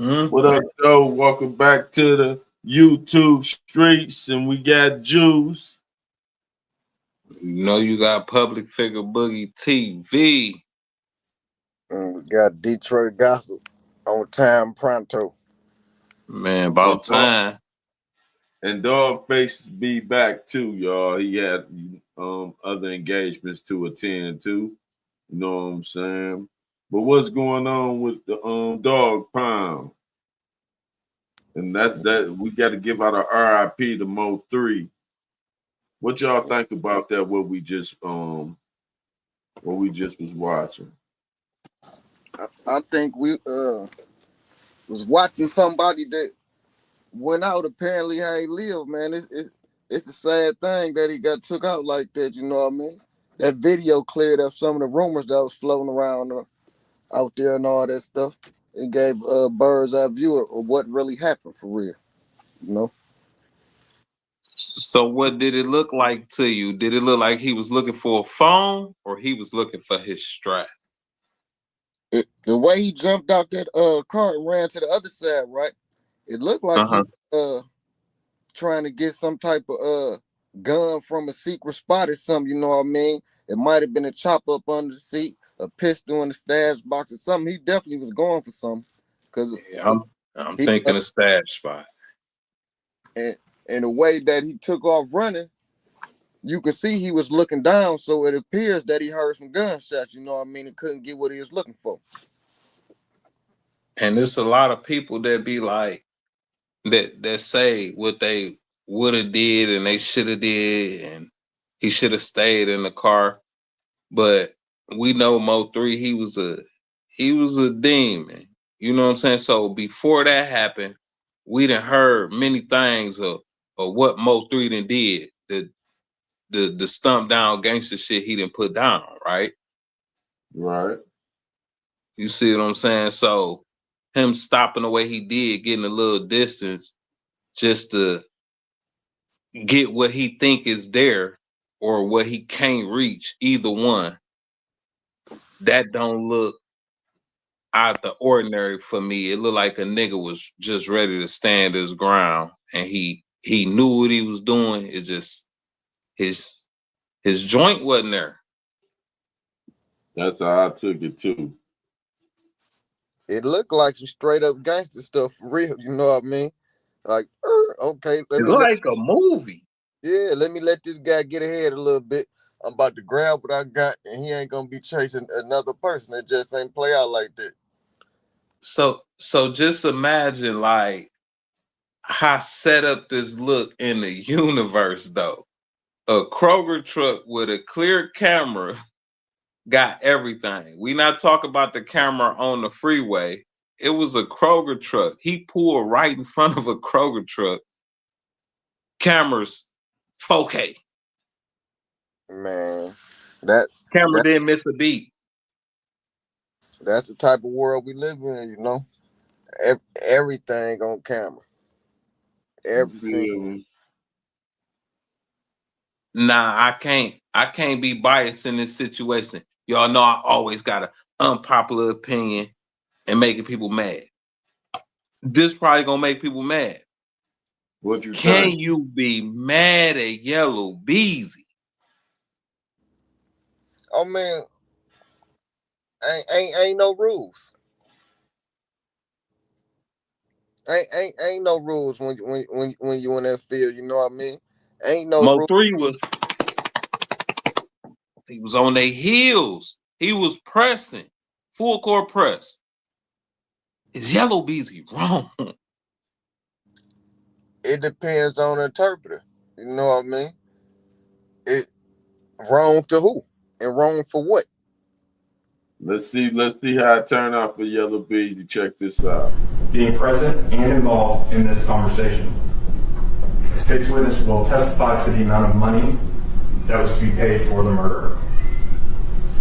What up, Joe? Welcome back to the YouTube streets, and we got Juice. You know you got Public Figure Boogie TV. And we got Detroit Gossip on time pronto. Man, about time. And Dogface be back too, y'all. He had other engagements to attend to. You know what I'm saying? But what's going on with the Dog Pound? And that we got to give out a RIP to Mo3. What y'all think about that? What we just was watching. I think we was watching somebody that went out apparently how he lived, man. It's a sad thing that he got took out like that, you know what I mean? That video cleared up some of the rumors that was floating around out there and all that stuff. It gave a bird's eye view of what really happened for real, you know? So what did it look like to you? Did it look like he was looking for a phone or he was looking for his strap? The way he jumped out that car and ran to the other side, right? It looked like he trying to get some type of gun from a secret spot or something, you know what I mean? It might have been a chop up under the seat, a pistol in the stash box or something. He definitely was going for something. I'm thinking a stash spot. And the way that he took off running, you could see he was looking down, so it appears that he heard some gunshots, you know what I mean? He couldn't get what he was looking for. And there's a lot of people that be like, that say what they would have did and they should have did, and he should have stayed in the car. But we know Mo3, he was a demon. You know what I'm saying? So before that happened, we done heard many things of what Mo3 done did, the stump down gangster shit he didn't put down, right? Right. You see what I'm saying? So him stopping the way he did, getting a little distance just to get what he think is there or what he can't reach, either one, that don't look out the ordinary for me. It looked like a nigga was just ready to stand his ground, and he knew what he was doing. It's just his joint wasn't there. That's how I took it too. It looked like some straight up gangster stuff for real, you know what I mean? Like, okay, it's like a movie. Yeah, let me let this guy get ahead a little bit. I'm about to grab what I got, and he ain't gonna be chasing another person. It just ain't play out like that. So just imagine like how set up this look in the universe though. A Kroger truck with a clear camera got everything. We not talking about the camera on the freeway. It was a Kroger truck. He pulled right in front of a Kroger truck. Cameras 4K. Man, that camera didn't miss a beat. That's the type of world we live in, you know. Everything on camera. Everything. Nah, I can't be biased in this situation. Y'all know I always got an unpopular opinion and making people mad. This probably gonna make people mad. What you Can think? you be mad at Yella Beezy? Oh man, ain't no rules. Ain't no rules when you in that field. You know what I mean? Ain't no Mo3 he was on their heels. He was pressing, full court press. Is Yella Beezy wrong? It depends on the interpreter. You know what I mean? It wrong to who and wrong for what? Let's see how it turned out for Yella Beezy. Check this out. Being present and involved in this conversation. The state's witness will testify to the amount of money that was to be paid for the murder.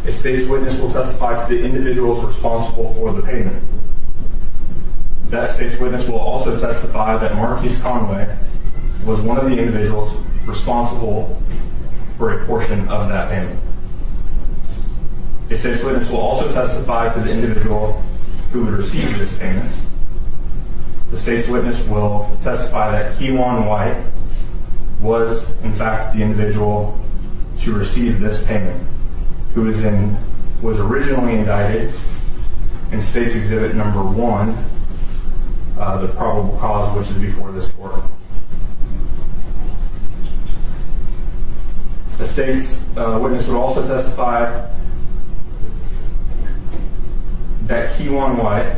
A state's witness will testify to the individuals responsible for the payment. That state's witness will also testify that Marquise Conway was one of the individuals responsible for a portion of that payment. A state's witness will also testify to the individual who would receive this payment. the state's witness will testify that Kewan White was, in fact, the individual to receive this payment, who was originally indicted in State's Exhibit number 1, the probable cause, which is before this court. The state's witness would also testify that Kewan White,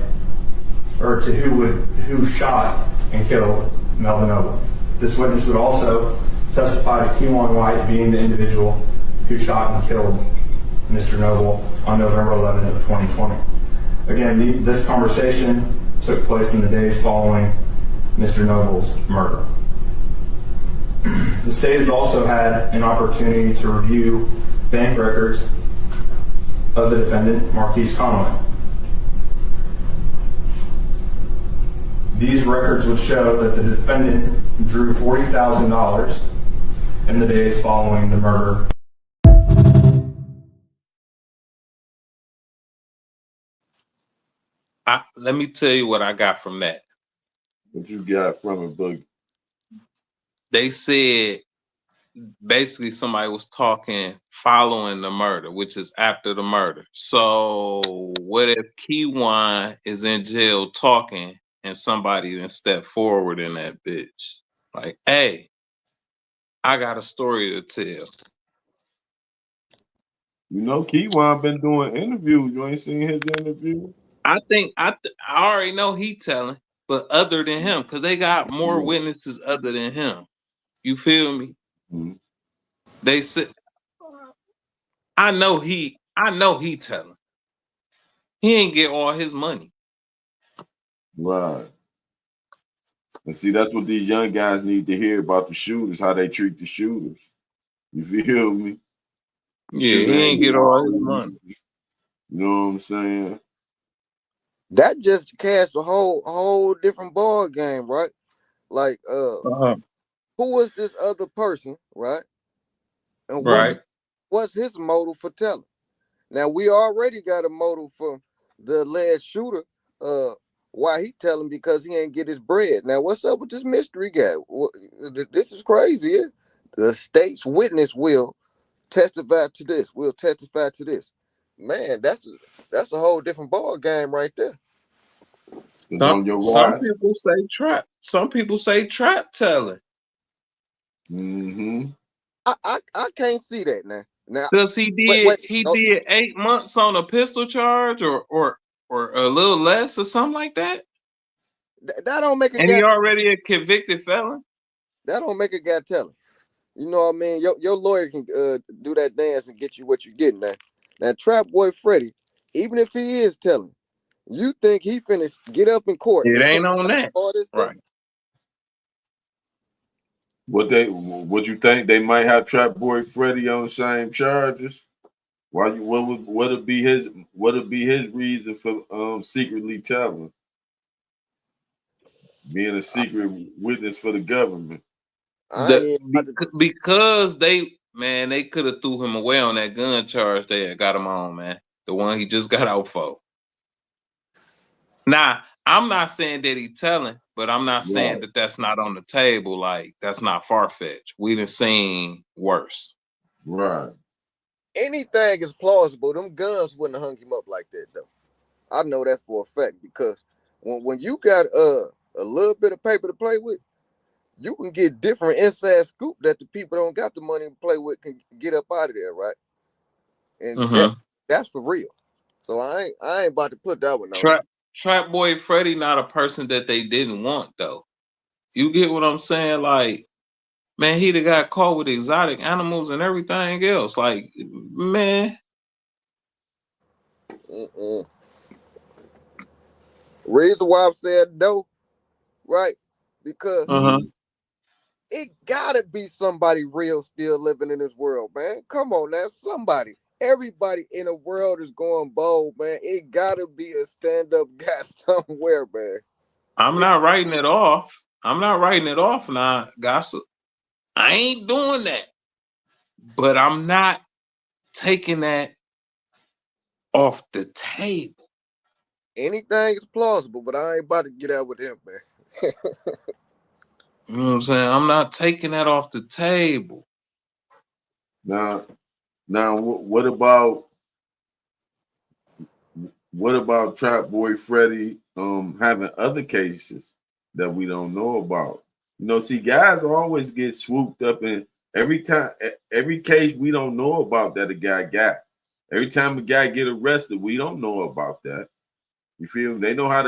or to who shot and killed Melvin Noble. This witness would also testify to Kewan White being the individual who shot and killed Mr. Noble on November 11th of 2020. Again, this conversation took place in the days following Mr. Noble's murder. The state has also had an opportunity to review bank records of the defendant, Marquise Conway. These records would show that the defendant drew $40,000 in the days following the murder. Let me tell you what I got from that. What you got from it, Boogie? They said basically somebody was talking following the murder, which is after the murder. So what if Kewan is in jail talking and somebody then step forward in that bitch? Like, hey, I got a story to tell. You know, Kewan been doing interviews. You ain't seen his interview? I think I already know he telling, but other than him, because they got more witnesses other than him. You feel me? Mm-hmm. They said, I know he telling. He ain't get all his money. Right. And see, that's what these young guys need to hear about the shooters, how they treat the shooters. You feel me? Yeah, he ain't get all his money. You know what I'm saying? That just cast a whole different ball game, right? Like, who was this other person, right? And what's his motive for telling? Now we already got a motive for the alleged shooter. Why he telling? Because he ain't get his bread. Now what's up with this mystery guy? This is crazy. Yeah? The state's witness will testify to this. Will testify to this. Man, that's a whole different ball game right there. Some people say trap. Some people say trap telling. Mm-hmm. I can't see that now. Because he did 8 months on a pistol charge or a little less or something like that. That don't make a and guy. He already a convicted felon. That don't make a guy telling. You know what I mean? Your lawyer can do that dance and get you what you get now. Now, Trap Boy Freddy, even if he is telling, you think he finna get up in court? It ain't on that, all this right? What you think they might have Trap Boy Freddy on the same charges? What would be his reason for secretly telling? Being a secret witness for the government. Because they could have threw him away on that gun charge they had got him on, man. The one he just got out for. Now, I'm not saying that he's telling, but I'm not saying that that's not on the table. Like, that's not far-fetched. We done seen worse. Right. Anything is plausible. Them guns wouldn't have hung him up like that, though. I know that for a fact, because when you got a little bit of paper to play with, you can get different inside scoop that the people don't got the money to play with can get up out of there, right? And that's for real. So I ain't about to put that one on. Trap Boy Freddy not a person that they didn't want, though. You get what I'm saying? Like, man, he'd have got caught with exotic animals and everything else. Like, man. Reason why I've said no, right? Because it gotta be somebody real still living in this world, man. Come on now, somebody. Everybody in the world is going bold, man. It gotta be a stand-up guy somewhere, man. I'm not writing it off. I'm not writing it off now, gossip. I ain't doing that. But I'm not taking that off the table. Anything is plausible, but I ain't about to get out with him, man. You know what I'm saying? I'm not taking that off the table. Now, what about Trap Boy Freddy having other cases that we don't know about? You know, see, guys always get swooped up in every case we don't know about that a guy got. Every time a guy get arrested, we don't know about that. You feel me? They know how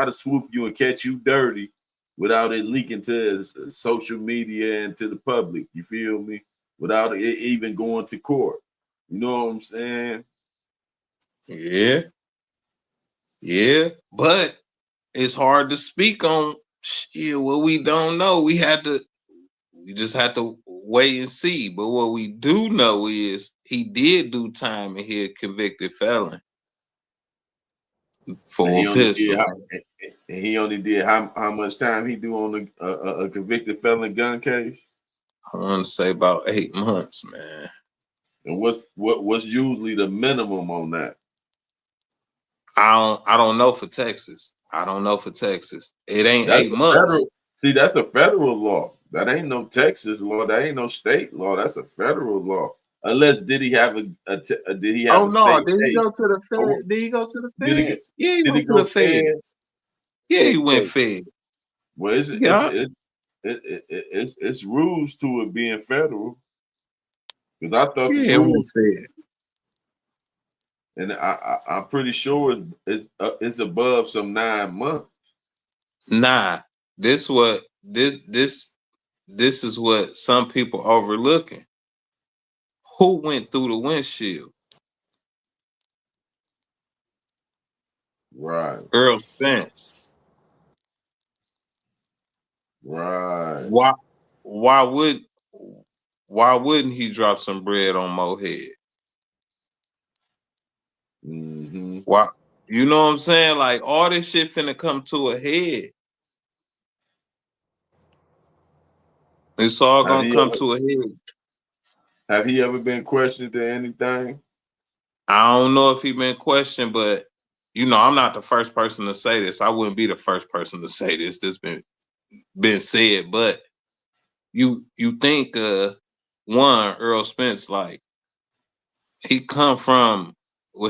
to swoop you and catch you dirty without it leaking to social media and to the public. You feel me? Without it even going to court. You know what I'm saying? Yeah, but it's hard to speak on shit what we don't know. We just had to wait and see. But what we do know is he did do time and he a convicted felon And for a pistol. he only did how much time he do on a convicted felon gun case? I want to say about 8 months, man. And what's usually the minimum on that? I don't know for Texas. I don't know for Texas. It ain't That's 8 the months. federal. See, that's the federal law. That ain't no Texas law. That ain't no state law. That's a federal law. Unless did he have a No, state did he case? go to the Or Fed? Did he go to the did he Feds? Yeah, he did he went to go the fed? Feds. Yeah, he went Fed. Well, Yeah. it's rules to it being federal. Because I thought the Yeah, it went rules, Fed. and I'm pretty sure it's above some 9 months. Nah, this is what some people overlooking. Who went through the windshield? Right. Earl Spence. Right. Why wouldn't he drop some bread on Mo head? Mm-hmm. Why? You know what I'm saying? Like all this shit finna come to a head. It's all gonna come to a head. Have he ever been questioned to anything? I don't know if he been questioned, but you know, I'm not the first person to say this. I wouldn't be the first person to say this. This been said, but you think one Earl Spence, like he come from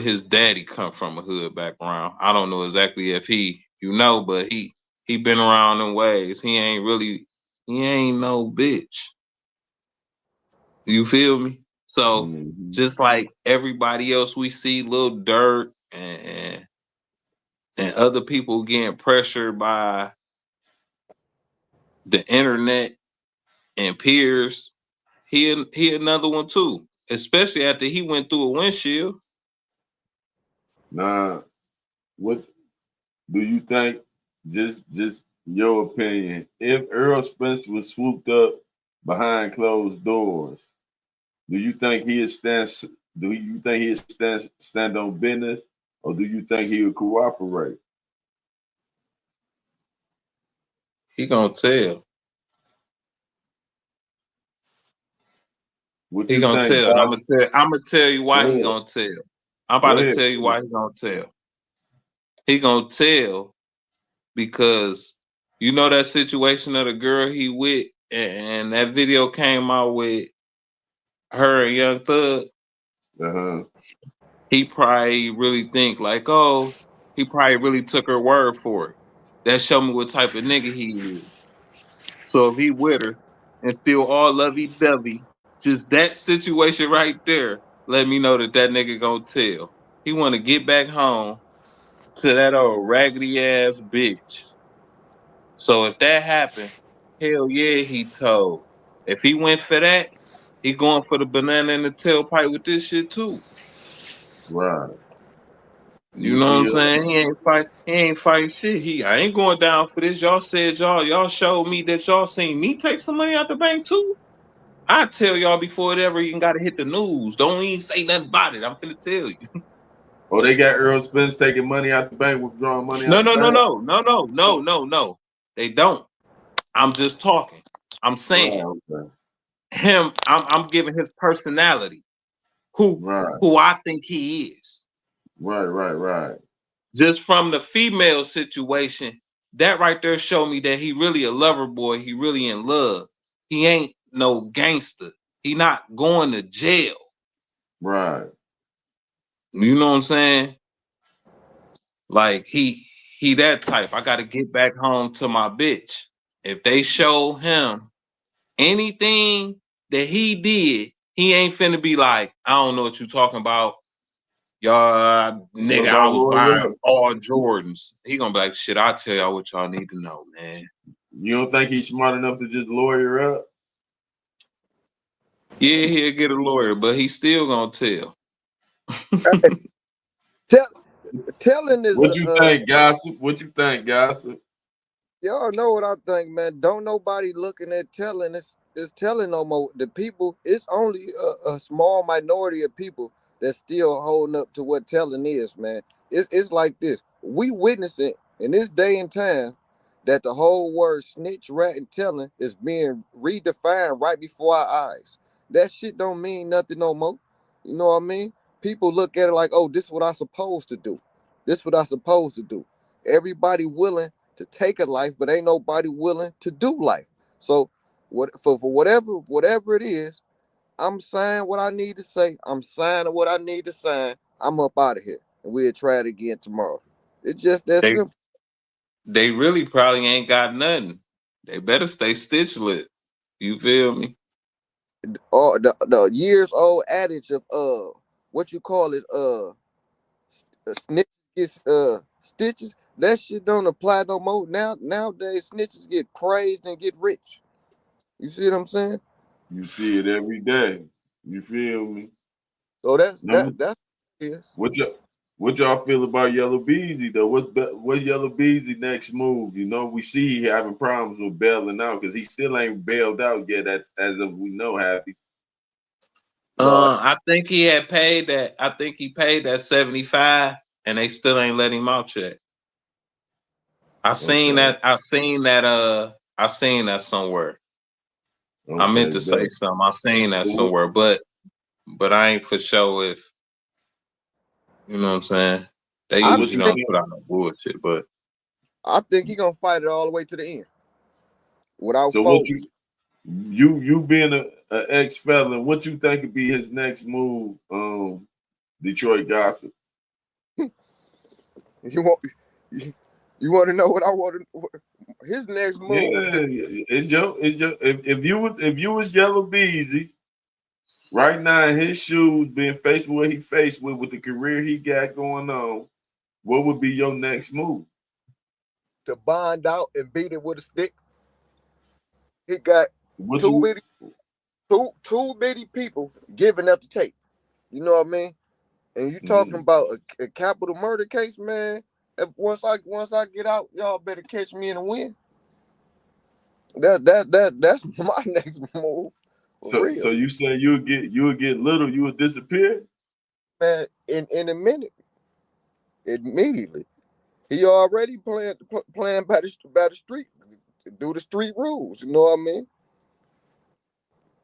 his daddy come from a hood background. I don't know exactly if but he been around in ways. He ain't no bitch. You feel me? So just like everybody else we see, Lil Durk and other people getting pressured by the internet and peers, he another one too. Especially after he went through a windshield. Nah, what do you think? Just your opinion. If Earl Spence was swooped up behind closed doors, do you think he'd stand? Do you think he'd stand on business, or do you think he would cooperate? He gonna tell. What He you gonna think, tell. And Bob? I'm gonna tell you why Go he ahead. gonna tell. I'm Go about to ahead. tell you why he gonna tell. He gonna tell because you know that situation of the girl he with, and that video came out with her and Young Thug. Uh-huh. He probably really think like, oh, he probably really took her word for it. That show me what type of nigga he is. So if he with her and still all lovey-dovey, just that situation right there, let me know that nigga gonna tell. He want to get back home to that old raggedy ass bitch. So if that happened, hell yeah, he told. If he went for that, he going for the banana in the tailpipe with this shit too. Right. You You know what I'm feel? saying? He ain't fighting shit. I ain't going down for this. Y'all said y'all showed me that y'all seen me take some money out the bank too. I tell y'all before it ever even gotta hit the news. Don't even say nothing about it. I'm finna tell you. Oh, they got Earl Spence taking money out the bank, withdrawing money out No, the no, no, bank? no, no, no, no, no, no. They don't. I'm just talking. I'm saying Right. Okay. I'm giving his personality. Who Right. I think he is. Right. Just from the female situation, that right there showed me that he really a lover boy. He really in love. He ain't no gangster. He not going to jail. Right. You know what I'm saying? Like he that type. I got to get back home to my bitch. If they show him anything that he did, he ain't finna be like, I don't know what you talking about. Y'all, What nigga, I about was lawyer? buying all Jordans. He gonna be like, shit, I'll tell y'all what y'all need to know, man. You don't think he's smart enough to just lawyer up? Yeah, he'll get a lawyer, but he still gonna tell. Telling is What you think, gossip? What you think, gossip? y'all know what I think, man. Don't nobody looking at telling. It's telling no more. The people, it's only a small minority of people that's still holding up to what telling is, man. It's like this. We witnessing in this day and time that the whole word snitch, rat, and telling is being redefined right before our eyes. That shit don't mean nothing no more. You know what I mean? People look at it like, oh, this is what I supposed to do. This is what I supposed to do. Everybody willing to take a life, but ain't nobody willing to do life. So what for whatever it is, I'm saying what I need to say. I'm signing what I need to sign. I'm up out of here. And we'll try it again tomorrow. It's just that They simple. they really probably ain't got nothing. They better stay stitch lit. You feel me? Or the years old adage of what you call it, snitch gets stitches. That shit don't apply no more. Nowadays snitches get praised and get rich. You see what I'm saying? You see it every day. You feel me? So Number, that's is. what y'all feel about Yella Beezy though? What's Yella Beezy next move? You know, we see he having problems with bailing out because he still ain't bailed out yet. As of we know, Happy. No, I think he had paid that. I think he paid that 75, and they still ain't let him out yet. I seen Okay. that. I seen that. I seen that somewhere. I meant Okay. to say something. I seen that So somewhere, but I ain't for sure if you know what I'm saying. They I what usually you think don't think? put out no bullshit, but I think he gonna fight it all the way to the end without So what folding. you being a ex felon, what you think would be his next move? Detroit Gossip. You want you want to know what I want to? His next move. Yeah, it's your if you was Yellow Beezy right now in his shoes, being faced with what he faced with the career he got going on, what would be your next move? To bond out and beat it with a stick. He got What too you many too many people giving up to take. You know what I mean? And you talking mm, about a capital murder case, man. If once I get out, y'all better catch me in a win. That's my next move. For so real. you saying you would get little, you would disappear? Man, in a minute, immediately. He already playing by the street, do the street rules. You know what I mean?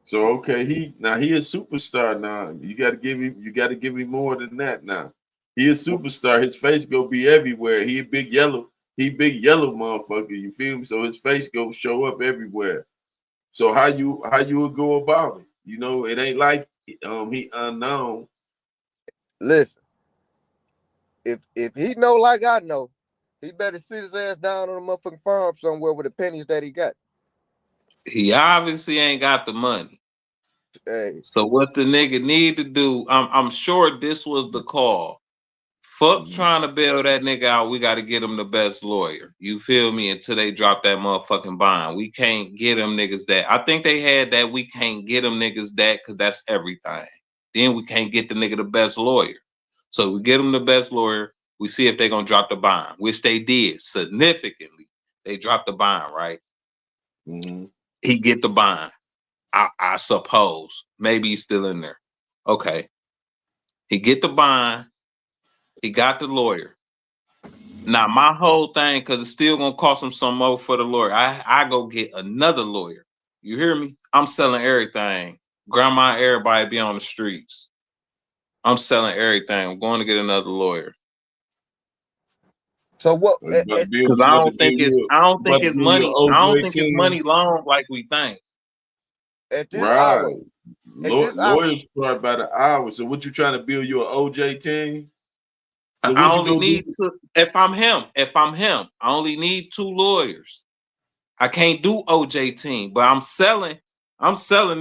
So okay, he a superstar now. You gotta give him more than that now. He a superstar. His face go be everywhere. He big yellow motherfucker. You feel me? So his face go show up everywhere. So how you would go about it? You know, it ain't like he unknown. Listen, if he know like I know, he better sit his ass down on a motherfucking farm somewhere with the pennies that he got. he obviously ain't got the money. Hey, So what the nigga need to do? I'm sure this was the call. Fuck Mhm. trying to bail that nigga out. We got to get him the best lawyer. You feel me? Until they drop that motherfucking bond. We can't get them niggas that. I think they had that. We can't get them niggas that because that's everything. Then we can't get the nigga the best lawyer. So we get them the best lawyer. We see if they're going to drop the bond, which they did significantly. They dropped the bond, right? Mm-hmm. He get the bond. I suppose. Maybe he's still in there. Okay. He get the bond. He got the lawyer. Now my whole thing, because it's still gonna cost him some more for the lawyer. I go get another lawyer. You hear me? I'm selling everything. Grandma, everybody be on the streets. I'm selling everything. I'm going to get another lawyer. So what? You about to build, Because you I about to don't think build it's your, I don't you think about to it's build your money. I don't OJ think it's team. money long like we think. at this hour, Right. at this hour, Lawyers start by the hour. So what you trying to build your OJ team? So I what you only gonna need do? to if I'm him, I only need 2 lawyers. I can't do OJ team, but I'm selling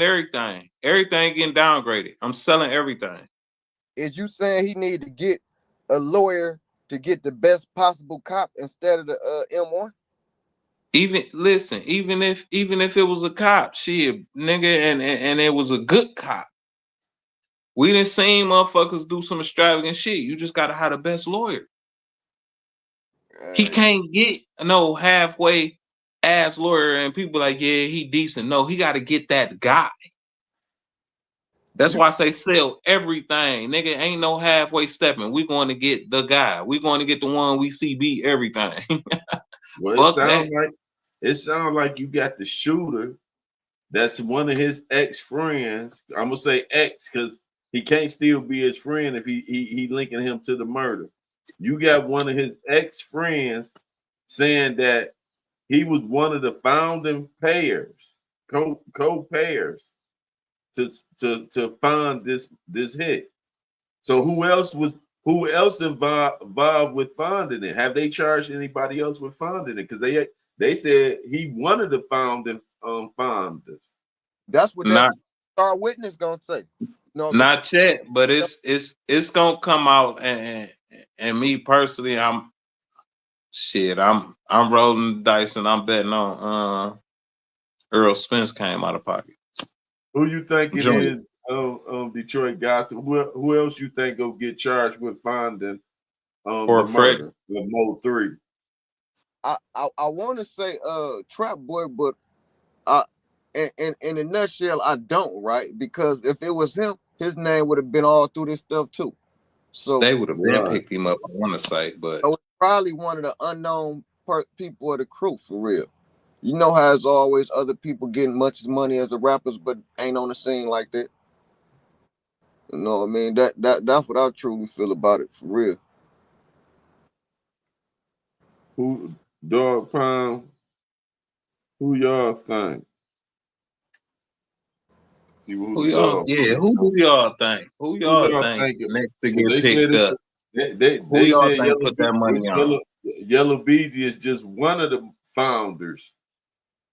everything. Everything getting downgraded. I'm selling everything. is you saying he need to get a lawyer to get the best possible cop instead of the M1? Even listen, even if it was a cop, shit, nigga, and it was a good cop. We done seen motherfuckers do some extravagant shit. You just gotta have the best lawyer. He can't get no halfway ass lawyer and people like, yeah, he decent. No, he gotta get that guy. That's You why I say sell everything. Nigga, ain't no halfway stepping. We going to get the guy. We going to get the one we see beat everything. Well, Fuck that. it sounds like you got the shooter. That's one of his ex-friends. I'm gonna say ex because he can't still be his friend if he linking him to the murder. You got one of his ex-friends saying that he was one of the founding payers, co-payers to fund this hit. So who else involved with funding it? Have they charged anybody else with funding it? Because they said he one of the founding founders. that's what that Not star witness gonna say. No, the not yet, but it's gonna come out and me personally, I'm rolling the dice and I'm betting on Earl Spence came out of pocket. Who you think it Junior. is? Detroit guys. Who else you think will get charged with funding Or the Fred. murder, the Mo3? I want to say Trap Boy, but I in a nutshell I don't, right? Because if it was him, his name would have been all through this stuff too. So They would have been Right. picked him up, I want to say, but it was probably one of the unknown people of the crew for real. You know how it's always other people getting much as money as the rappers, but ain't on the scene like that. You know what I mean? That's what I truly feel about it for real. Who Dog Pound? Who y'all think? See who who y'all? dog? Yeah, who do y'all think? Who Who y'all y'all think think? next to Because get they said picked it's up? Who they y'all said think put that money on? Yella Beezy is just one of the founders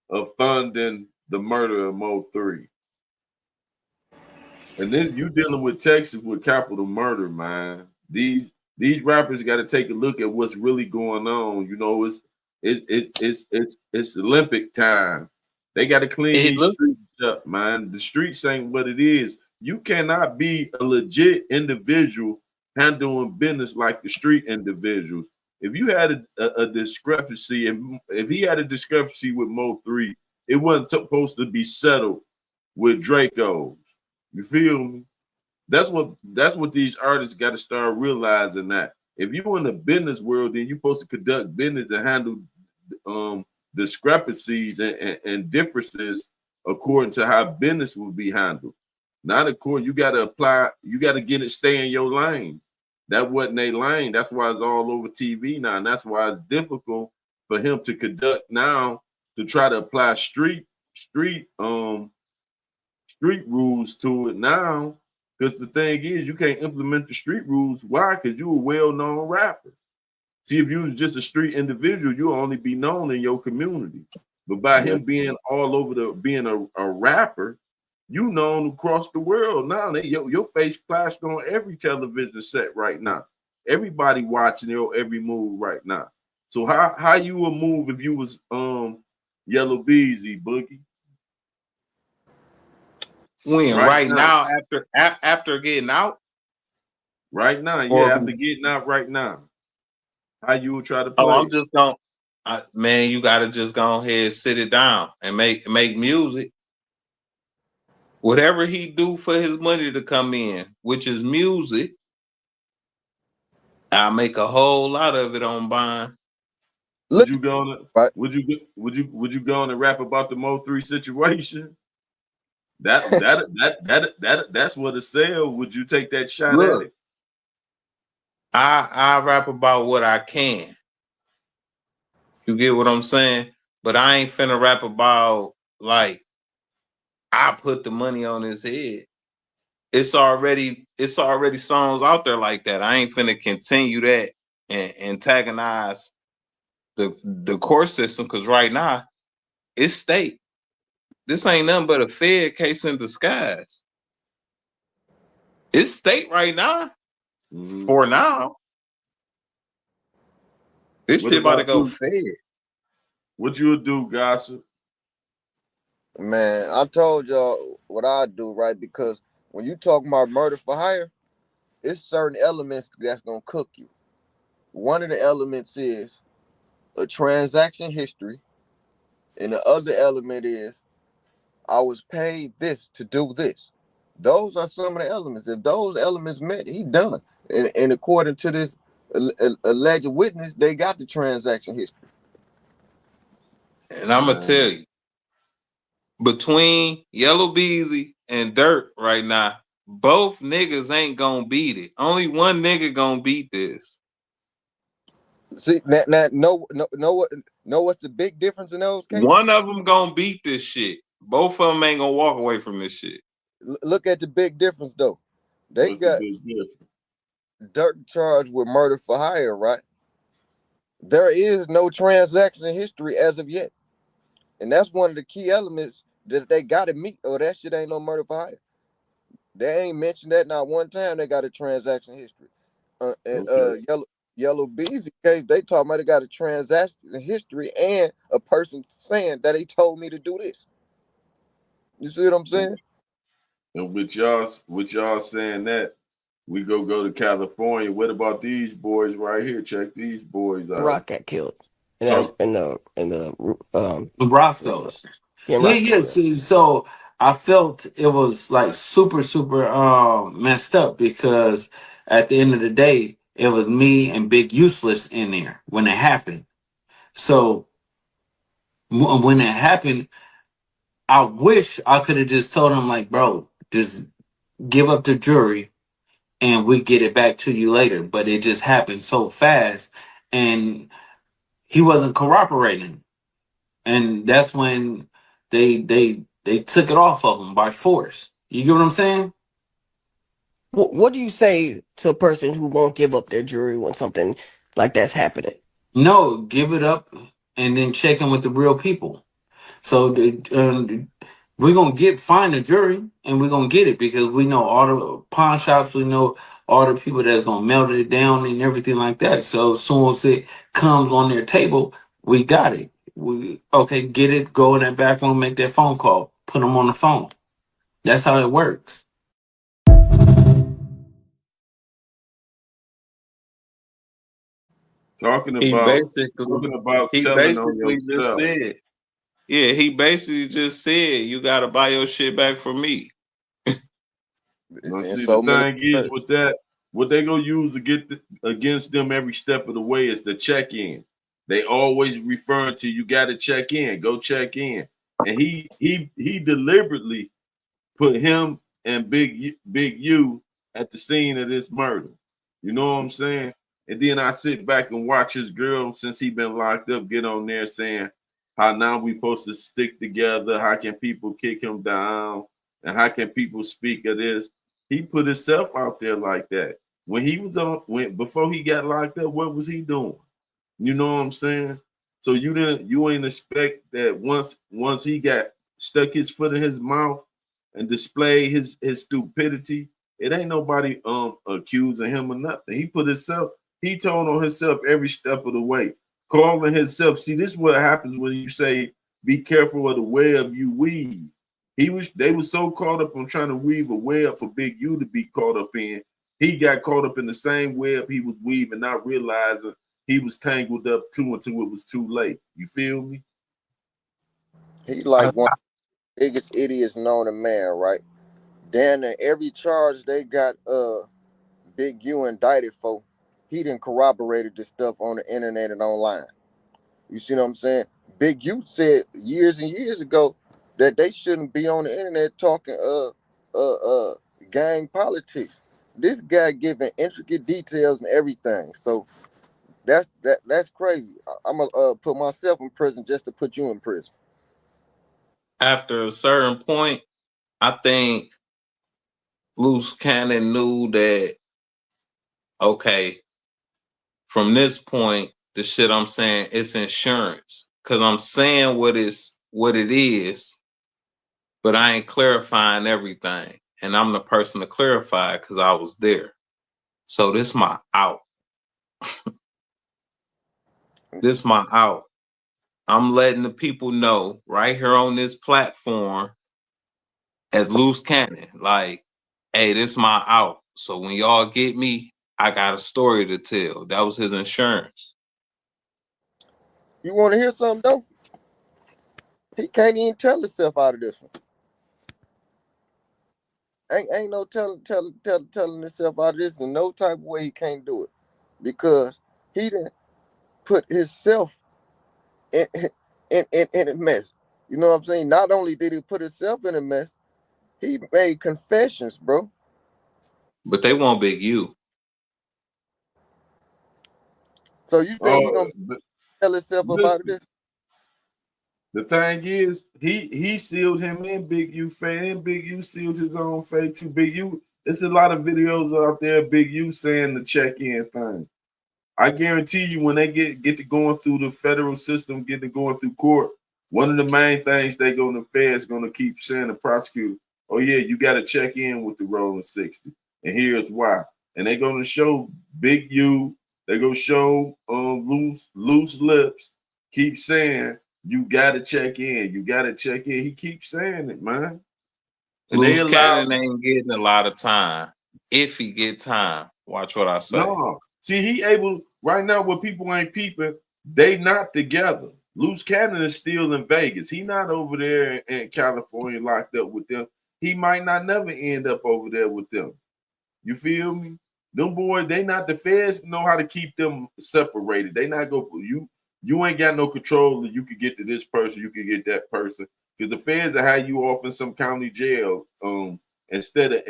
of funding the murder of Mo3. And then you dealing with Texas with capital murder, man. These rappers got to take a look at what's really going on. You know, it's Olympic time. They got to clean It these look streets up, man. The streets ain't what it is. You cannot be a legit individual handling business like the street individuals. If you had a discrepancy, and if he had a discrepancy with Mo3, it wasn't supposed to be settled with Draco. You feel me? That's what these artists got to start realizing that if you're in the business world, then you're supposed to conduct business and handle discrepancies and differences according to how business will be handled. Not according, you got to apply, you got to get it, stay in your lane. That wasn't a lane. That's why it's all over TV now. And that's why it's difficult for him to conduct now to try to apply street rules to it now. Because the thing is, you can't implement the street rules. Why? Because you're a well-known rapper. See, if you was just a street individual, you'll only be known in your community. But by Yeah. him being all over being a rapper, you known across the world now. Your face flashed on every television set right now. Everybody watching your every move right now. So how you would move if you was Yella Beezy, Boogie? when Right right now. now after getting out Right now, or yeah, after getting out right now, how you would try to oh play I'm it? just gonna man, you gotta just go ahead, sit it down and make music. Whatever he do for his money to come in, which is music, I make a whole lot of it on buying. Would Look, you go on? right. Would you go on and rap about the Mo3 situation? That's what it sell. Would you take that shot at Look, it? I rap about what I can. You get what I'm saying? But I ain't finna rap about like I put the money on his head. It's already songs out there like that. I ain't finna continue that and antagonize the court system because right now it's state. This ain't nothing but a Fed case in disguise. It's state right now. Mm-hmm. For now. This What shit about to about go you? Fed. What you would do, Gossip? Man, I told y'all what I do, right? Because when you talk about murder for hire, it's certain elements that's gonna cook you. One of the elements is a transaction history, and the other element is I was paid this to do this. Those are some of the elements. If those elements met, he done. And according to this alleged witness, they got the transaction history. And I'm gonna tell you, between Yellow Beezy and Dirt right now, both niggas ain't gonna beat it. Only one nigga gonna beat this. See, know what's the big difference in those cases? One of them gonna beat this shit. Both of them ain't gonna walk away from this shit. Look at the big difference though. They What's the got big difference? Dirt charged with murder for hire, right? There is no transaction history as of yet, and that's one of the key elements that they got to meet. Or that shit ain't no murder for hire. They ain't mentioned that not one time. They got a transaction history. And Okay. Yellow Beezy case, they talking about they got a transaction history and a person saying that he told me to do this. You see what I'm saying? And with y'all saying that, we go to California. What about these boys right here? Check these boys out. Rock got killed in that Talk. in the Roscoe's. yeah, in Yeah, Roscoe, yeah. yeah. So I felt it was like super messed up because at the end of the day, it was me and Big Useless in there when it happened. So when it happened, I wish I could have just told him like, bro, just give up the jury and we get it back to you later. But it just happened so fast, and he wasn't cooperating. And that's when they took it off of him by force. You get what I'm saying? What do you say to a person who won't give up their jury when something like that's happening? No, give it up and then check in with the real people. So we're gonna find a jury and we're gonna get it because we know all the pawn shops, we know all the people that's gonna melt it down and everything like that. So as soon as it comes on their table, we got it. We okay, get it, go in that back room, make that phone call, put them on the phone. That's how it works. Talking He about basically talking about he telling on basically just yourself. said, yeah, he basically just said you gotta buy your shit back from me. Now, In see, the so many thing is words. with that, what they gonna use to get against them every step of the way is the check in. They always referring to you got to check in, go check in, and he deliberately put him and Big U at the scene of this murder. You know what I'm saying? And then I sit back and watch his girl since he been locked up get on there saying how now we supposed to stick together. How can people kick him down? And how can people speak of this? He put himself out there like that. When he was on before he got locked up, what was he doing? You know what I'm saying? So you ain't expect that once he got stuck his foot in his mouth and display his stupidity, it ain't nobody accusing him of nothing. He told on himself every step of the way, calling himself. See, this is what happens when you say, be careful of the web you weave. They were so caught up on trying to weave a web for Big U to be caught up in. He got caught up in the same web he was weaving, not realizing he was tangled up too until it was too late. You feel me? He like one of the biggest idiots known to man, right? Damn near every charge they got Big U indicted for, he done corroborated this stuff on the internet and online. You see what I'm saying? Big U said years and years ago that they shouldn't be on the internet talking gang politics. This guy giving intricate details and everything. So That's crazy. I'm gonna put myself in prison just to put you in prison. After a certain point, I think Luce Cannon knew that, okay, from this point, the shit I'm saying, it's insurance. Cause I'm saying what it is, but I ain't clarifying everything. And I'm the person to clarify it because I was there. So this my out. This my out. I'm letting the people know right here on this platform as Luce Cannon, like, hey, this my out. So when y'all get me, I got a story to tell. That was his insurance. You want to hear something though? He can't even tell himself out of this one. Ain't no telling himself out of this in no type of way. He can't do it because he didn't put himself in a mess. You know what I'm saying? Not only did he put himself in a mess, he made confessions, bro. But they want Big U. So you think he Oh, gonna tell himself up out of listen, this? the thing is, he sealed him in, Big U fate, and Big U sealed his own fate too. Big U, there's a lot of videos out there, Big U saying the check-in thing. I guarantee you, when they get to going through the federal system, get to going through court, one of the main things they go to the Fed's gonna keep saying, the prosecutor, oh yeah, you got to check in with the rolling 60, and here's why. And they're gonna show Big U, they gonna show loose lips, keep saying you got to check in, you got to check in. He keeps saying it, man, and they Luce allow. Cannon ain't getting a lot of time. If he get time, watch what I say. No, see, he able right now. Where people ain't peeping, they not together. Luce Cannon is still in Vegas. He not over there in California locked up with them. He might not never end up over there with them. You feel me? Them boys, they not, the feds know how to keep them separated. They not go you. You ain't got no control that you could get to this person, you could get that person. Because the feds will have you off in some county jail, instead of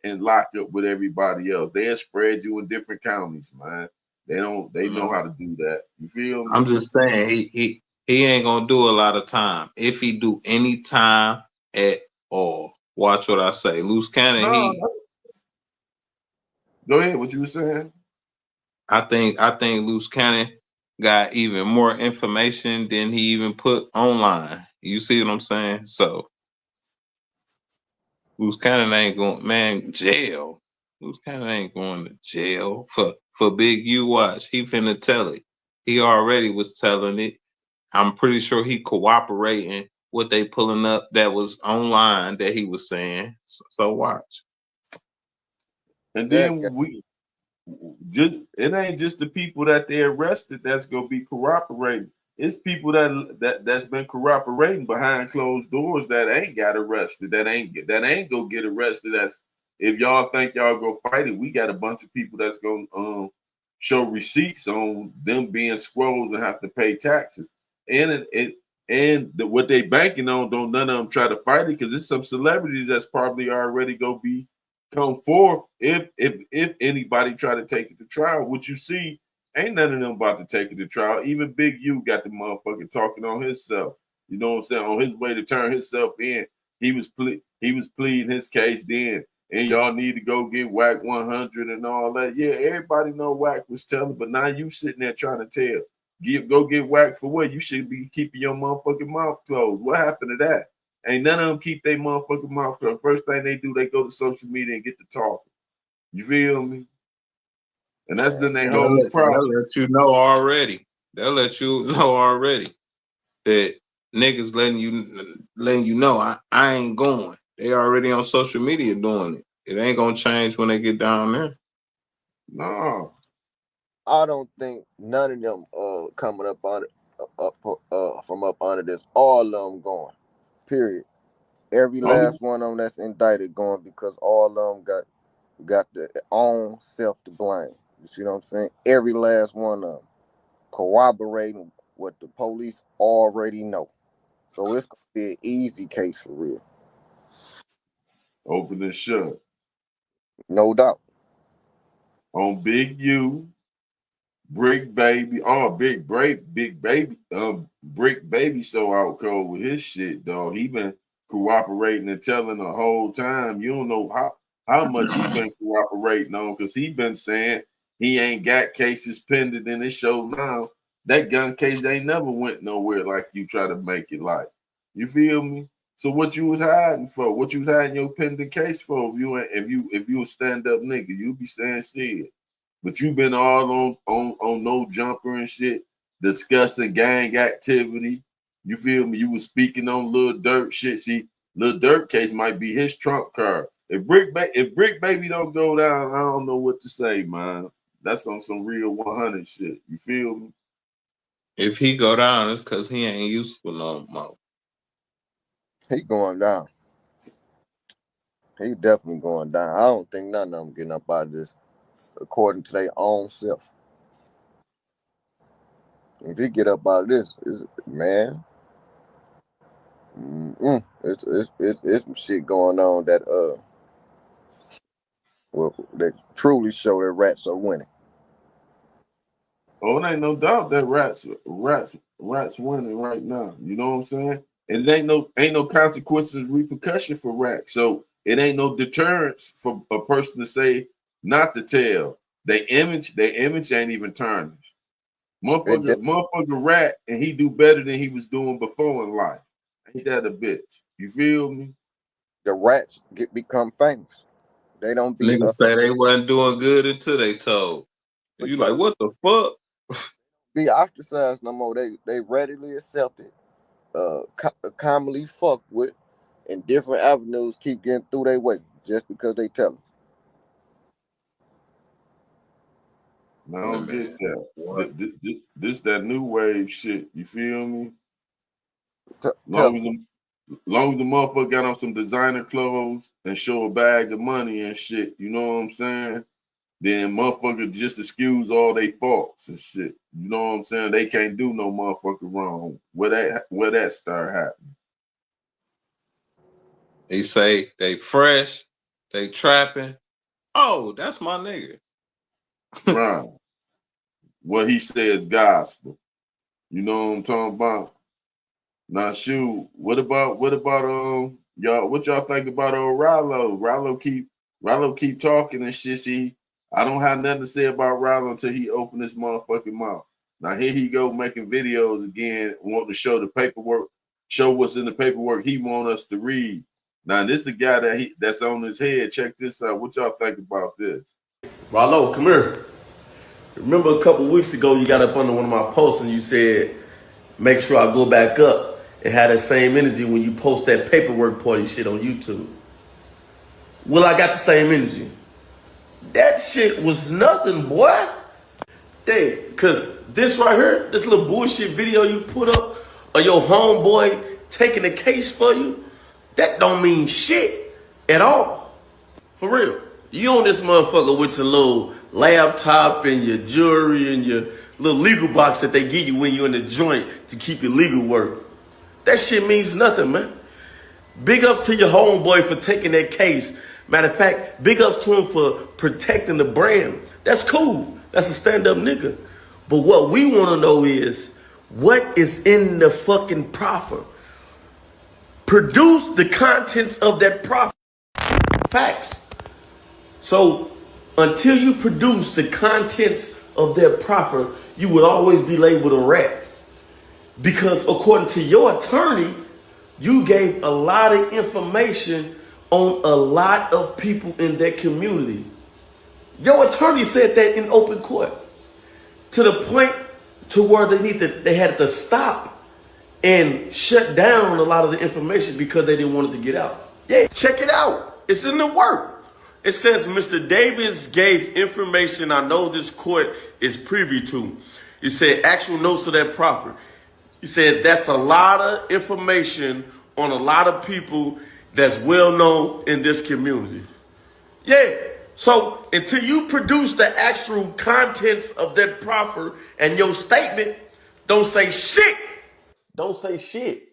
and lock up with everybody else. They'll spread you in different counties, man. They know how to do that. You feel I'm me? just saying he ain't gonna do a lot of time. If he do any time at all, watch what I say. Luce Cannon, No, go ahead. What you were saying? I think Luce Cannon got even more information than he even put online. You see what I'm saying? So Luce Cannon ain't going, man, jail. Luce Cannon ain't going to jail for Big U. Watch. He finna tell it. He already was telling it. I'm pretty sure he cooperating what they pulling up that was online that he was saying. So watch. And That then just it ain't just the people that they arrested that's gonna be cooperating. It's people that's been cooperating behind closed doors that ain't got arrested, that ain't gonna get arrested. That's, if y'all think y'all go fight it, we got a bunch of people that's gonna show receipts on them being scrolls and have to pay taxes. And what they banking on, don't none of them try to fight it because it's some celebrities that's probably already gonna be come forth if anybody try to take it to trial. What you see, ain't none of them about to take it to trial. Even Big U got the motherfucker talking on himself. You know what I'm saying? On his way to turn himself in, he was pleading his case then. And y'all need to go get Whack 100 and all that. Yeah, everybody know Whack was telling, but now you sitting there trying to tell. Go get Whack for what? You should be keeping your motherfucking mouth closed. What happened to that? Ain't none of them keep their motherfucking mouth closed. First thing they do, they go to social media and get to talking. You feel me? And that's been their whole problem. They'll let you know already. They'll let you know already that niggas letting you know I ain't going. They already on social media doing it. It ain't gonna change when they get down there. No. I don't think none of them coming up on it from up under this. All of them going. Period. Every Only last one of them that's indicted going because all of them got their own self to blame. You see what I'm saying? Every last one of them corroborating what the police already know. So it's gonna be an easy case for real. open and shut. No doubt. On Big U, Brick Baby, Big Baby, Brick Baby so out cold with his shit, dog. He been cooperating and telling the whole time. You don't know how much he been cooperating on, because he been saying he ain't got cases pending in his show now. That gun case ain't never went nowhere like you try to make it like. You feel me? So what you was hiding for? What you was hiding your pending case for? If you a stand up nigga, you be saying shit. But you been all on no jumper and shit, discussing gang activity. You feel me? You was speaking on Lil Durk shit. See, Lil Durk case might be his trump card. If Brick Baby don't go down, I don't know what to say, man. That's on some real 100 shit. You feel me? If he go down, it's because he ain't useful no more. He going down. He definitely going down. I don't think none of them getting up out of this according to their own self. If he get up out of this, man, it's some shit going on that that truly show that rats are winning. Oh, it ain't no doubt that rats winning right now. You know what I'm saying? And it ain't no consequences, repercussion for rats. So it ain't no deterrence for a person to say not to tell. Their image ain't even tarnished. Motherfucker rat, and he do better than he was doing before in life. Ain't that a bitch? You feel me? The rats become famous. They don't be Niggas say they wasn't doing good until they told. You sure. like, what the fuck? Be ostracized no more. They readily accepted, commonly fucked with, and different avenues keep getting through their way just because they tell them. I don't get that. This that new wave shit. You feel me? Long as the motherfucker got on some designer clothes and show a bag of money and shit, you know what I'm saying? Then motherfucker just excuse all they faults and shit. You know what I'm saying? They can't do no motherfucker wrong. Where that start happening? They say they fresh, they trapping. Oh, that's my nigga. Right. What he says gospel. You know what I'm talking about? Now shoot, what about y'all, what y'all think about old Ralo? Ralo keep talking and shit. See, I don't have nothing to say about Ralo until he open his motherfucking mouth. Now here he go making videos again, wanting to show the paperwork, show what's in the paperwork he want us to read. Now this is a guy that's on his head. Check this out. What y'all think about this? Ralo, come here. Remember a couple weeks ago you got up under one of my posts and you said, make sure I go back up and have that same energy when you post that paperwork party shit on YouTube. Well, I got the same energy. That shit was nothing, boy. Hey, cause this right here, this little bullshit video you put up of your homeboy taking the case for you, that don't mean shit at all. For real. You on this motherfucker with your little laptop and your jewelry and your little legal box that they give you when you're in the joint to keep your legal work. That shit means nothing, man. Big ups to your homeboy for taking that case. Matter of fact, big ups to him for protecting the brand. That's cool. That's a stand-up nigga. But what we want to know is, what is in the fucking proffer? Produce the contents of that proffer. Facts. So until you produce the contents of their proffer, you would always be labeled a rat. Because according to your attorney, you gave a lot of information on a lot of people in that community. Your attorney said that in open court, to the point to where they had to stop and shut down a lot of the information because they didn't want it to get out. Yeah, check it out. It's in the work. It says Mr. Davis gave information I know this court is privy to. It said actual notes of that proffer. He said that's a lot of information on a lot of people that's well known in this community. Yeah. So until you produce the actual contents of that proffer and your statement, don't say shit. Don't say shit.